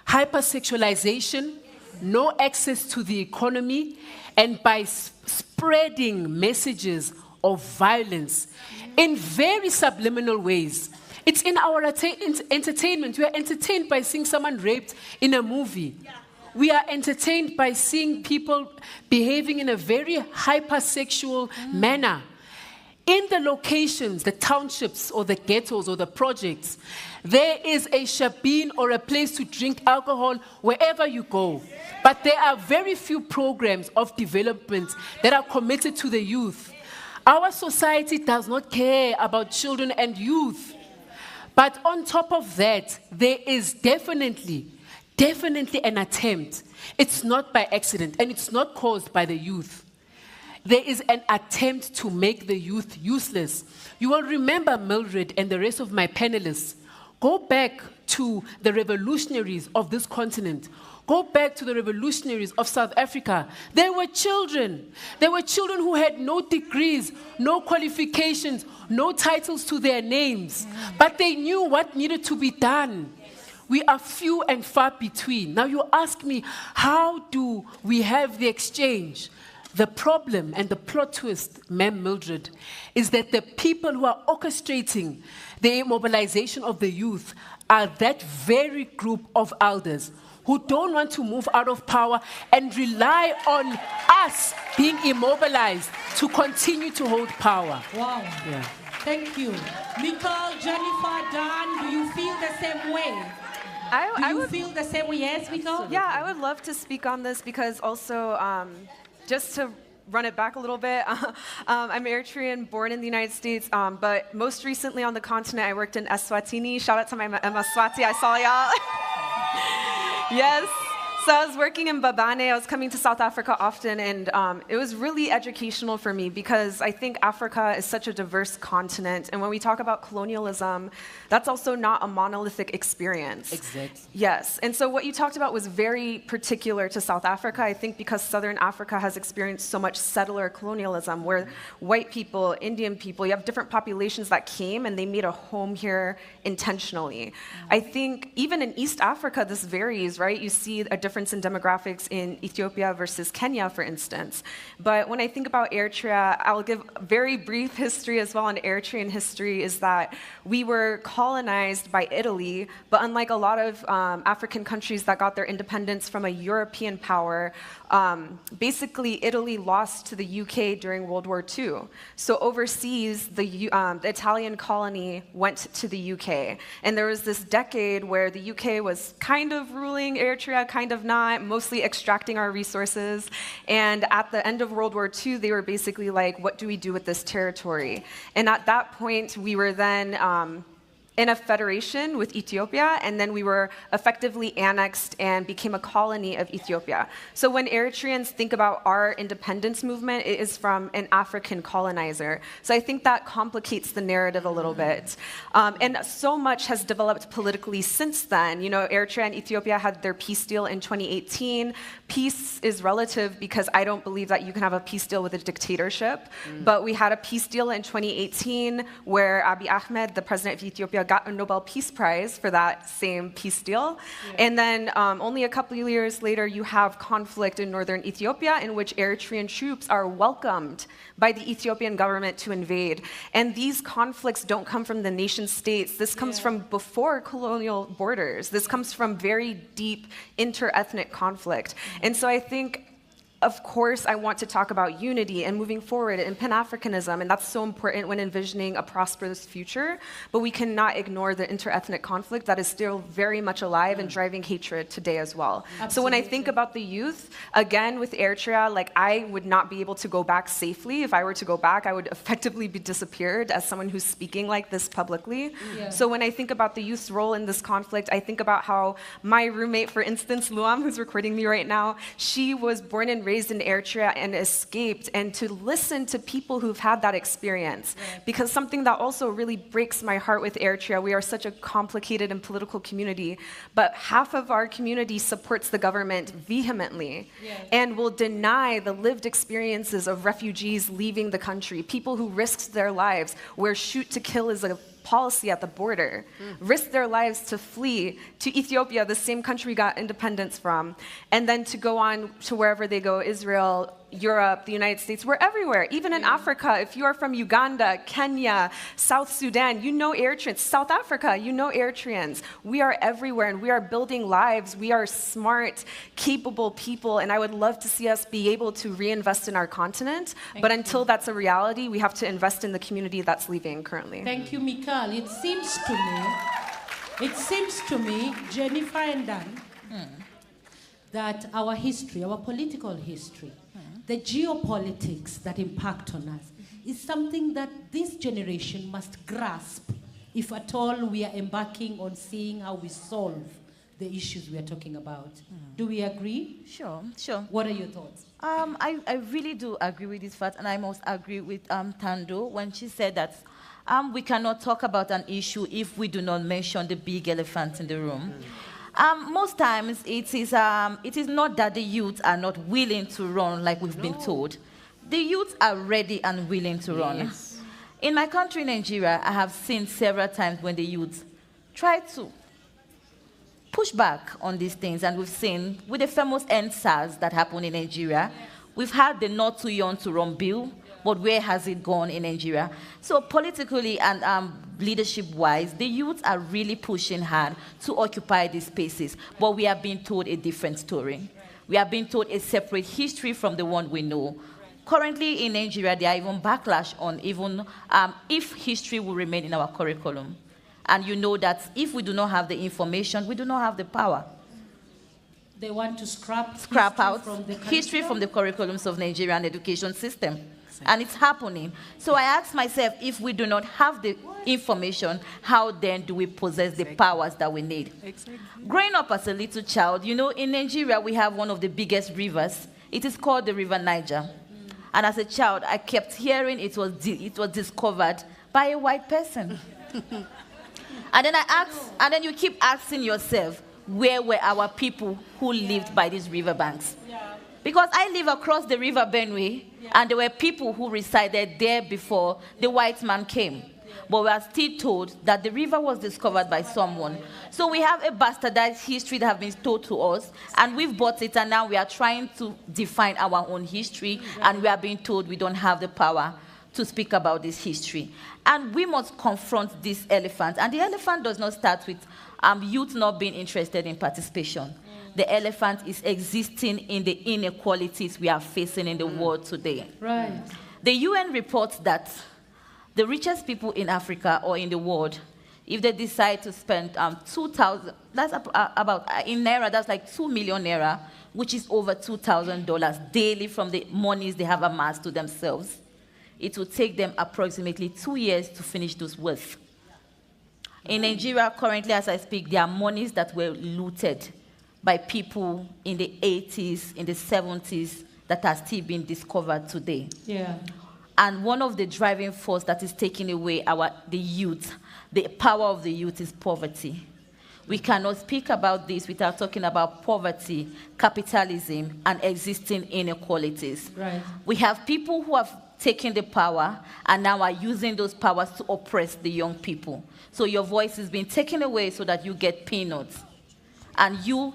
hypersexualization, no access to the economy, and by spreading messages of violence in very subliminal ways. It's in our entertainment. We are entertained by seeing someone raped in a movie. We are entertained by seeing people behaving in a very hypersexual manner. In the locations, the townships or the ghettos or the projects, there is a shabin or a place to drink alcohol wherever you go. But there are very few programs of development that are committed to the youth. Our society does not care about children and youth. But on top of that, there is definitely an attempt. It's not by accident, and it's not caused by the youth. There is an attempt to make the youth useless. You will remember, Mildred and the rest of my panelists, go back to the revolutionaries of this continent. Go back to the revolutionaries of South Africa. They were children. They were children who had no degrees, no qualifications, no titles to their names. But they knew what needed to be done. We are few and far between. Now you ask me, how do we have the exchange? The problem and the plot twist, Ma'am Mildred, is that the people who are orchestrating the mobilization of the youth are that very group of elders who don't want to move out of power and rely on us being immobilized to continue to hold power. Wow. Yeah. Thank you. Nicole, Jennifer, Dan, do you feel the same way? Do you feel the same way? Yes, Nicole? Yeah, I would love to speak on this because also, just to run it back a little bit, I'm Eritrean, born in the United States, but most recently on the continent, I worked in Eswatini. Shout out to my Eswati, I saw y'all. Yes. So I was working in Babane. I was coming to South Africa often, and it was really educational for me because I think Africa is such a diverse continent. And when we talk about colonialism, that's also not a monolithic experience. Exactly. Yes. And so what you talked about was very particular to South Africa, I think because Southern Africa has experienced so much settler colonialism, where white people, Indian people, you have different populations that came and they made a home here intentionally. I think even in East Africa, this varies, right? You see a difference in demographics in Ethiopia versus Kenya, for instance. But when I think about Eritrea, I'll give a very brief history as well on Eritrean history, is that we were colonized by Italy, but unlike a lot of African countries that got their independence from a European power, basically Italy lost to the UK during World War II. So overseas, the Italian colony went to the UK. And there was this decade where the UK was kind of ruling Eritrea, kind of not, mostly extracting our resources. And at the end of World War II, they were basically like, what do we do with this territory? And at that point, we were then in a federation with Ethiopia, and then we were effectively annexed and became a colony of Ethiopia. So when Eritreans think about our independence movement, it is from an African colonizer. So I think that complicates the narrative a little bit. And so much has developed politically since then. You know, Eritrea and Ethiopia had their peace deal in 2018. Peace is relative because I don't believe that you can have a peace deal with a dictatorship. But we had a peace deal in 2018 where Abiy Ahmed, the president of Ethiopia, got a Nobel Peace Prize for that same peace deal. Yeah. And then only a couple of years later, you have conflict in northern Ethiopia in which Eritrean troops are welcomed by the Ethiopian government to invade. And these conflicts don't come from the nation states. This comes from before colonial borders. This comes from very deep inter-ethnic conflict. And so I think, of course, I want to talk about unity and moving forward and Pan-Africanism, and that's so important when envisioning a prosperous future, but we cannot ignore the inter-ethnic conflict that is still very much alive and driving hatred today as well. Absolutely. So when I think about the youth, again, with Eritrea, like I would not be able to go back safely. If I were to go back, I would effectively be disappeared as someone who's speaking like this publicly. Yeah. So when I think about the youth's role in this conflict, I think about how my roommate, for instance, Luam, who's recording me right now, she was born and raised in Eritrea and escaped, and to listen to people who've had that experience. Right. Because something that also really breaks my heart with Eritrea, we are such a complicated and political community, but half of our community supports the government vehemently and will deny the lived experiences of refugees leaving the country, people who risked their lives, where shoot to kill is a policy at the border, risk their lives to flee to Ethiopia, the same country we got independence from, and then to go on to wherever they go, Israel, Europe, the United States, we're everywhere. Even in Africa, if you are from Uganda, Kenya, South Sudan, you know Eritreans. South Africa, you know Eritreans. We are everywhere, and we are building lives. We are smart, capable people, and I would love to see us be able to reinvest in our continent. But until that's a reality, we have to invest in the community that's leaving currently. Thank you, Mikal. It seems to me, Jennifer and Dan, that our history, our political history, the geopolitics that impact on us is something that this generation must grasp if at all we are embarking on seeing how we solve the issues we are talking about. Do we agree? Sure. What are your thoughts? I really do agree with this fact, and I must agree with Tando when she said that we cannot talk about an issue if we do not mention the big elephant in the room. Most times, it is not that the youth are not willing to run like we've been told. The youth are ready and willing to run. In my country, Nigeria, I have seen several times when the youth try to push back on these things, and we've seen with the famous NSAS that happened in Nigeria, we've had the Not Too Young to Run bill, but where has it gone in Nigeria? So politically and leadership-wise, the youth are really pushing hard to occupy these spaces, but we are being told a different story. We are being told a separate history from the one we know. Currently in Nigeria, there are even backlash on even if history will remain in our curriculum. And you know that if we do not have the information, we do not have the power. They want to scrap out history from the curriculums of Nigerian education system. And it's happening. So I ask myself, if we do not have the information, how then do we possess the powers that we need? Growing up as a little child, you know, in Nigeria, we have one of the biggest rivers. It is called the River Niger. And as a child, I kept hearing it was discovered by a white person. And then you keep asking yourself, where were our people who lived by these riverbanks? Because I live across the river Benue, and there were people who resided there before the white man came. But we are still told that the river was discovered by someone. So we have a bastardized history that has been told to us, and we've bought it, and now we are trying to define our own history, and we are being told we don't have the power to speak about this history. And we must confront this elephant. And the elephant does not start with youth not being interested in participation. The elephant is existing in the inequalities we are facing in the world today. Right. The UN reports that the richest people in Africa or in the world, if they decide to spend 2,000, that's about, in Naira, that's like 2 million Naira, which is over $2,000 daily from the monies they have amassed to themselves. It will take them approximately 2 years to finish those wealth. In Nigeria, currently, as I speak, there are monies that were looted by people in the 80s, in the 70s, that are still being discovered today. Yeah. And one of the driving forces that is taking away the youth, the power of the youth, is poverty. We cannot speak about this without talking about poverty, capitalism, and existing inequalities. Right. We have people who have taken the power and now are using those powers to oppress the young people. So your voice is being taken away so that you get peanuts. And you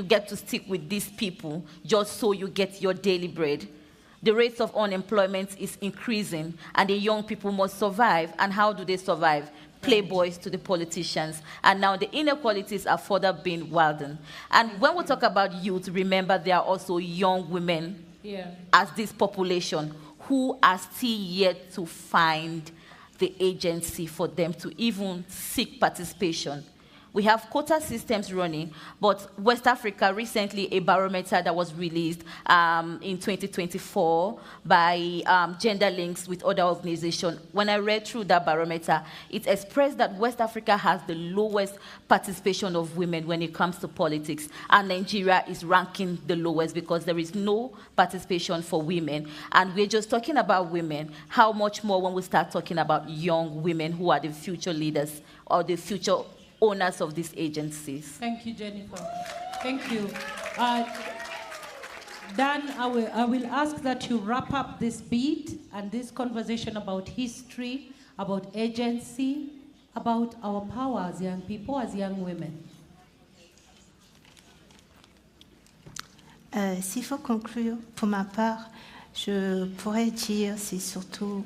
get to stick with these people just so you get your daily bread. The rates of unemployment is increasing, and the young people must survive. And how do they survive? Playboys to the politicians. And now the inequalities are further being widened. And when we talk about youth, remember there are also young women as this population who are still yet to find the agency for them to even seek participation. We have quota systems running, but West Africa, recently a barometer that was released in 2024 by Gender Links with other organizations. When I read through that barometer, it expressed that West Africa has the lowest participation of women when it comes to politics, and Nigeria is ranking the lowest because there is no participation for women. And we're just talking about women. How much more when we start talking about young women who are the future leaders or the future owners of these agencies. Thank you, Jennifer. Thank you. Dan, I will ask that you wrap up this beat and this conversation about history, about agency, about our power as young people, as young women. S'il faut conclure, pour ma part, je pourrais dire c'est surtout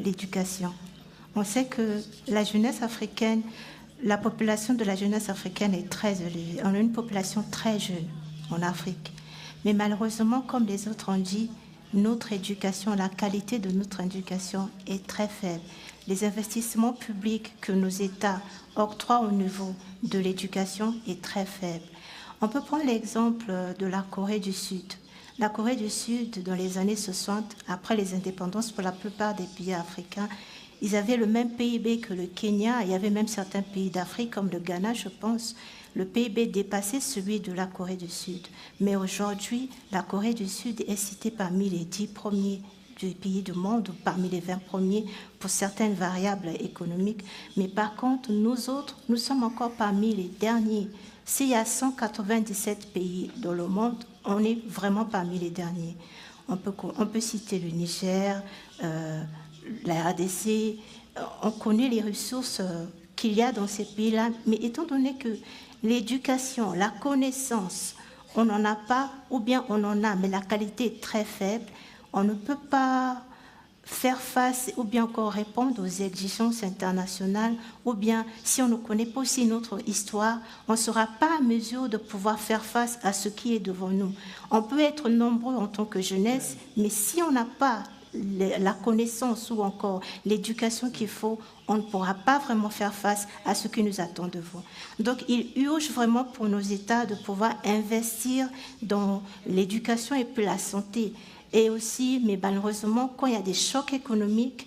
l'éducation. On sait que la jeunesse africaine, la population de la jeunesse africaine est très élevée. On a une population très jeune en Afrique. Mais malheureusement, comme les autres ont dit, notre éducation, la qualité de notre éducation est très faible. Les investissements publics que nos États octroient au niveau de l'éducation est très faible. On peut prendre l'exemple de la Corée du Sud. La Corée du Sud, dans les années 60, après les indépendances pour la plupart des pays africains, ils avaient le même PIB que le Kenya. Il y avait même certains pays d'Afrique, comme le Ghana, je pense. Le PIB dépassait celui de la Corée du Sud. Mais aujourd'hui, la Corée du Sud est citée parmi les 10 premiers du pays du monde, ou parmi les 20 premiers pour certaines variables économiques. Mais par contre, nous autres, nous sommes encore parmi les derniers. S'il y a 197 pays dans le monde, on est vraiment parmi les derniers. On peut citer le Niger, la RDC, on connaît les ressources qu'il y a dans ces pays-là, mais étant donné que l'éducation, la connaissance, on n'en a pas, ou bien on en a, mais la qualité est très faible, on ne peut pas faire face ou bien encore répondre aux exigences internationales, ou bien si on ne connaît pas aussi notre histoire, on ne sera pas à mesure de pouvoir faire face à ce qui est devant nous. On peut être nombreux en tant que jeunesse, mais si on n'a pas la connaissance ou encore l'éducation qu'il faut, on ne pourra pas vraiment faire face à ce qui nous attend devant. Donc, il urge vraiment pour nos États de pouvoir investir dans l'éducation et puis la santé. Et aussi, mais malheureusement, quand il y a des chocs économiques,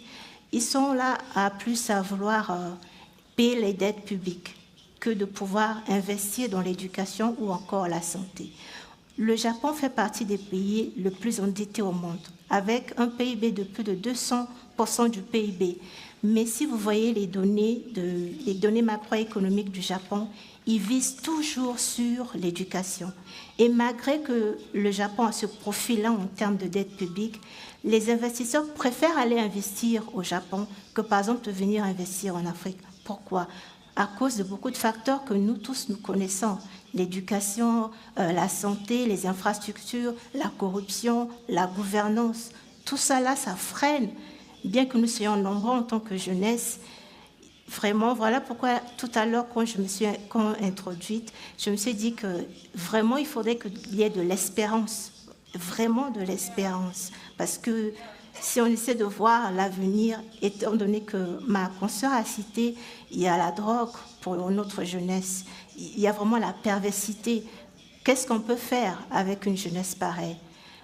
ils sont là à vouloir payer les dettes publiques que de pouvoir investir dans l'éducation ou encore la santé. Le Japon fait partie des pays les plus endettés au monde, avec un PIB de plus de 200% du PIB. Mais si vous voyez les données macroéconomiques du Japon, ils visent toujours sur l'éducation. Et malgré que le Japon a ce profil-là en termes de dette publique, les investisseurs préfèrent aller investir au Japon que, par exemple, de venir investir en Afrique. Pourquoi ? À cause de beaucoup de facteurs que nous tous nous connaissons. L'éducation, la santé, les infrastructures, la corruption, la gouvernance. Tout ça là, ça freine. Bien que nous soyons nombreux en tant que jeunesse, vraiment, voilà pourquoi tout à l'heure, quand je me suis introduite, je me suis dit que vraiment, il faudrait qu'il y ait de l'espérance, vraiment de l'espérance. Parce que si on essaie de voir l'avenir, étant donné que ma consoeur a cité, il y a la drogue pour notre jeunesse, il y a vraiment la perversité. Qu'est-ce qu'on peut faire avec une jeunesse pareille ?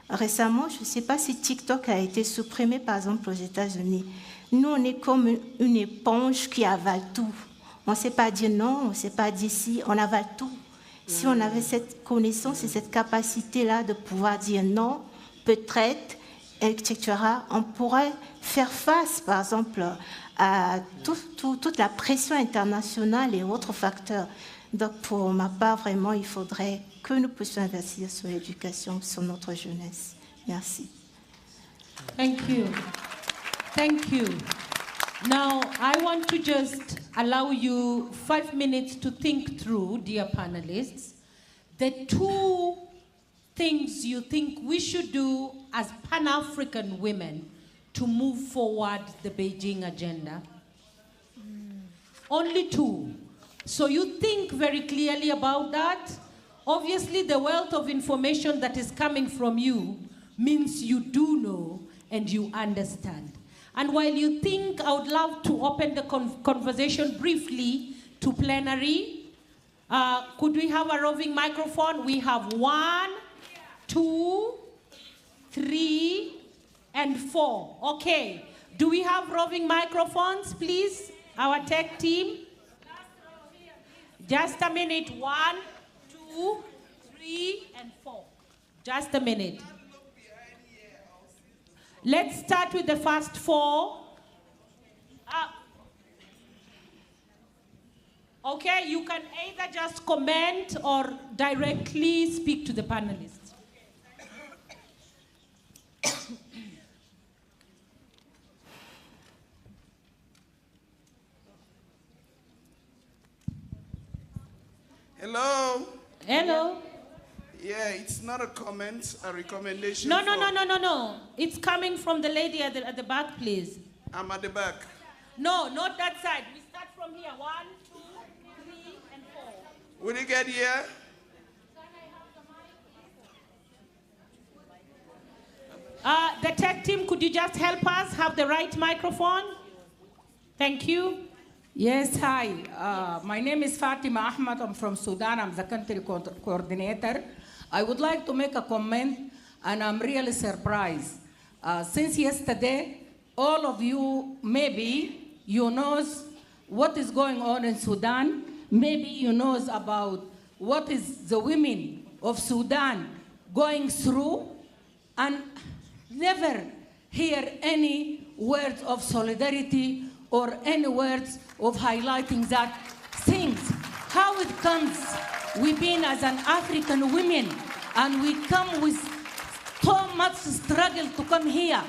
Récemment, je ne sais pas si TikTok a été supprimé, par exemple, aux États-Unis. Nous, on est comme une éponge qui avale tout. On ne sait pas dire non, on ne sait pas dire si, on avale tout. Si on avait cette connaissance et cette capacité-là de pouvoir dire non, peut-être, etc., on pourrait faire face, par exemple, à toute la pression internationale et autres facteurs. Donc, pour ma part, vraiment, il faudrait que nous puissions investir sur l'éducation, sur notre jeunesse. Merci. Thank you. Thank you. Now, I want to just allow you 5 minutes to think through, dear panelists, the 2 things you think we should do as Pan-African women to move forward the Beijing agenda. Only 2. So you think very clearly about that. Obviously, the wealth of information that is coming from you means you do know and you understand. And while you think, I would love to open the conversation briefly to plenary. Could we have a roving microphone? We have 1, 2, 3, and 4. Okay. Do we have roving microphones, please? Our tech team. Just a minute. 1, 2, 3, and 4. Just a minute. Let's start with the first 4. Okay, you can either just comment or directly speak to the panelists. Hello. Hello. Yeah, it's not a comment, a recommendation. No. It's coming from the lady at the back, please. I'm at the back. No, not that side. We start from here. 1, 2, 3, and 4. Will you get here? The tech team, could you just help us have the right microphone? Thank you. Yes, hi. My name is Fatima Ahmad. I'm from Sudan. I'm the country coordinator. I would like to make a comment, and I'm really surprised. Since yesterday, all of you, maybe you know what is going on in Sudan. Maybe you know about what is the women of Sudan going through, and never hear any words of solidarity or any words of highlighting that things. How it comes, we've been as an African women, and we come with so much struggle to come here,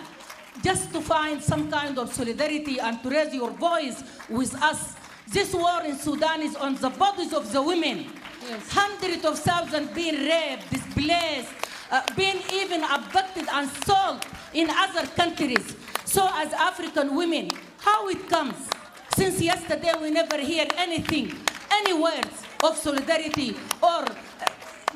just to find some kind of solidarity and to raise your voice with us. This war in Sudan is on the bodies of the women. Yes. Hundreds of thousands being raped, displaced, being even abducted and sold in other countries. So as African women, how it comes? Since yesterday we never hear anything, any words of solidarity or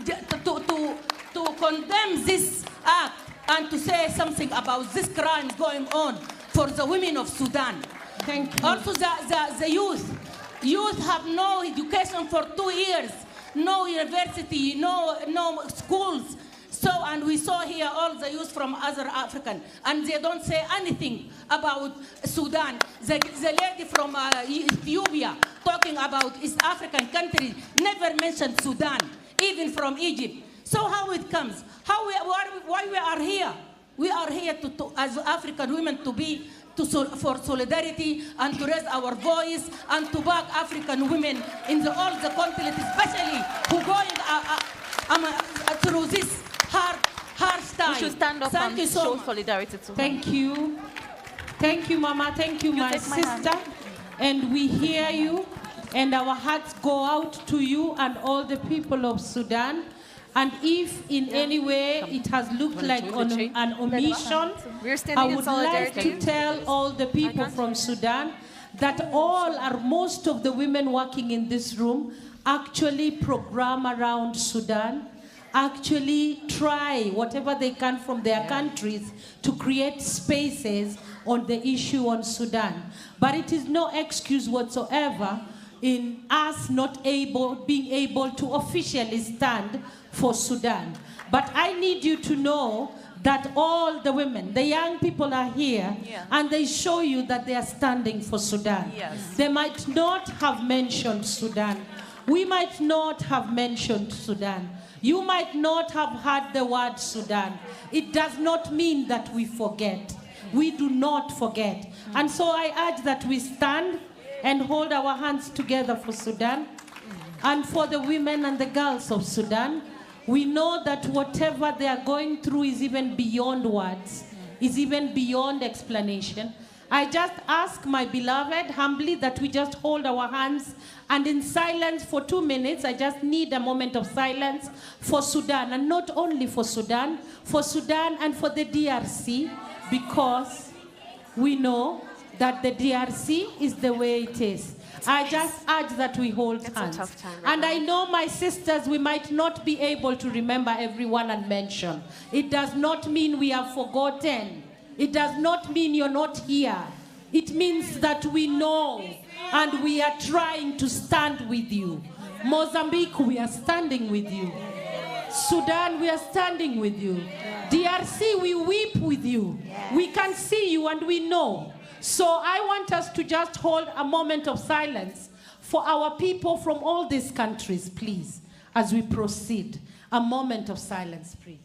to condemn this act and to say something about this crime going on for the women of Sudan. Thank you. Also the youth. Youth have no education for 2 years, no university, no schools. So, and we saw here all the youth from other African, and they don't say anything about Sudan. The lady from Ethiopia talking about East African countries never mentioned Sudan, even from Egypt. So how it comes? Why we are here? We are here as African women for solidarity and to raise our voice and to back African women in all the continent, especially who going through this hard time. You should stand up Thank you and so show much. solidarity to her. Thank you. Thank you, Mama. Thank you, my sister. And we hear you, and our hearts go out to you and all the people of Sudan. And if in any way it has looked like an omission, I would like to tell all the people from Sudan that most of the women working in this room actually program around Sudan, actually try whatever they can from their countries to create spaces on the issue on Sudan. But it is no excuse whatsoever in us not being able to officially stand for Sudan. But I need you to know that all the women, the young people are here, and they show you that they are standing for Sudan. Yes. They might not have mentioned Sudan. We might not have mentioned Sudan. You might not have heard the word Sudan. It does not mean that we forget. We do not forget. And so I urge that we stand and hold our hands together for Sudan and for the women and the girls of Sudan. We know that whatever they are going through is even beyond words, is even beyond explanation. I just ask my beloved humbly that we just hold our hands and in silence for 2 minutes. I just need a moment of silence for Sudan, and not only for Sudan and for the DRC, because we know that the DRC is the way it is. I just urge that we hold hands. It's a tough time And I know, my sisters, we might not be able to remember everyone and mention. It does not mean we have forgotten. It does not mean you're not here. It means that we know and we are trying to stand with you. Mozambique, we are standing with you. Sudan, we are standing with you. DRC, we weep with you. We can see you and we know. So I want us to just hold a moment of silence for our people from all these countries, please, as we proceed. A moment of silence, please.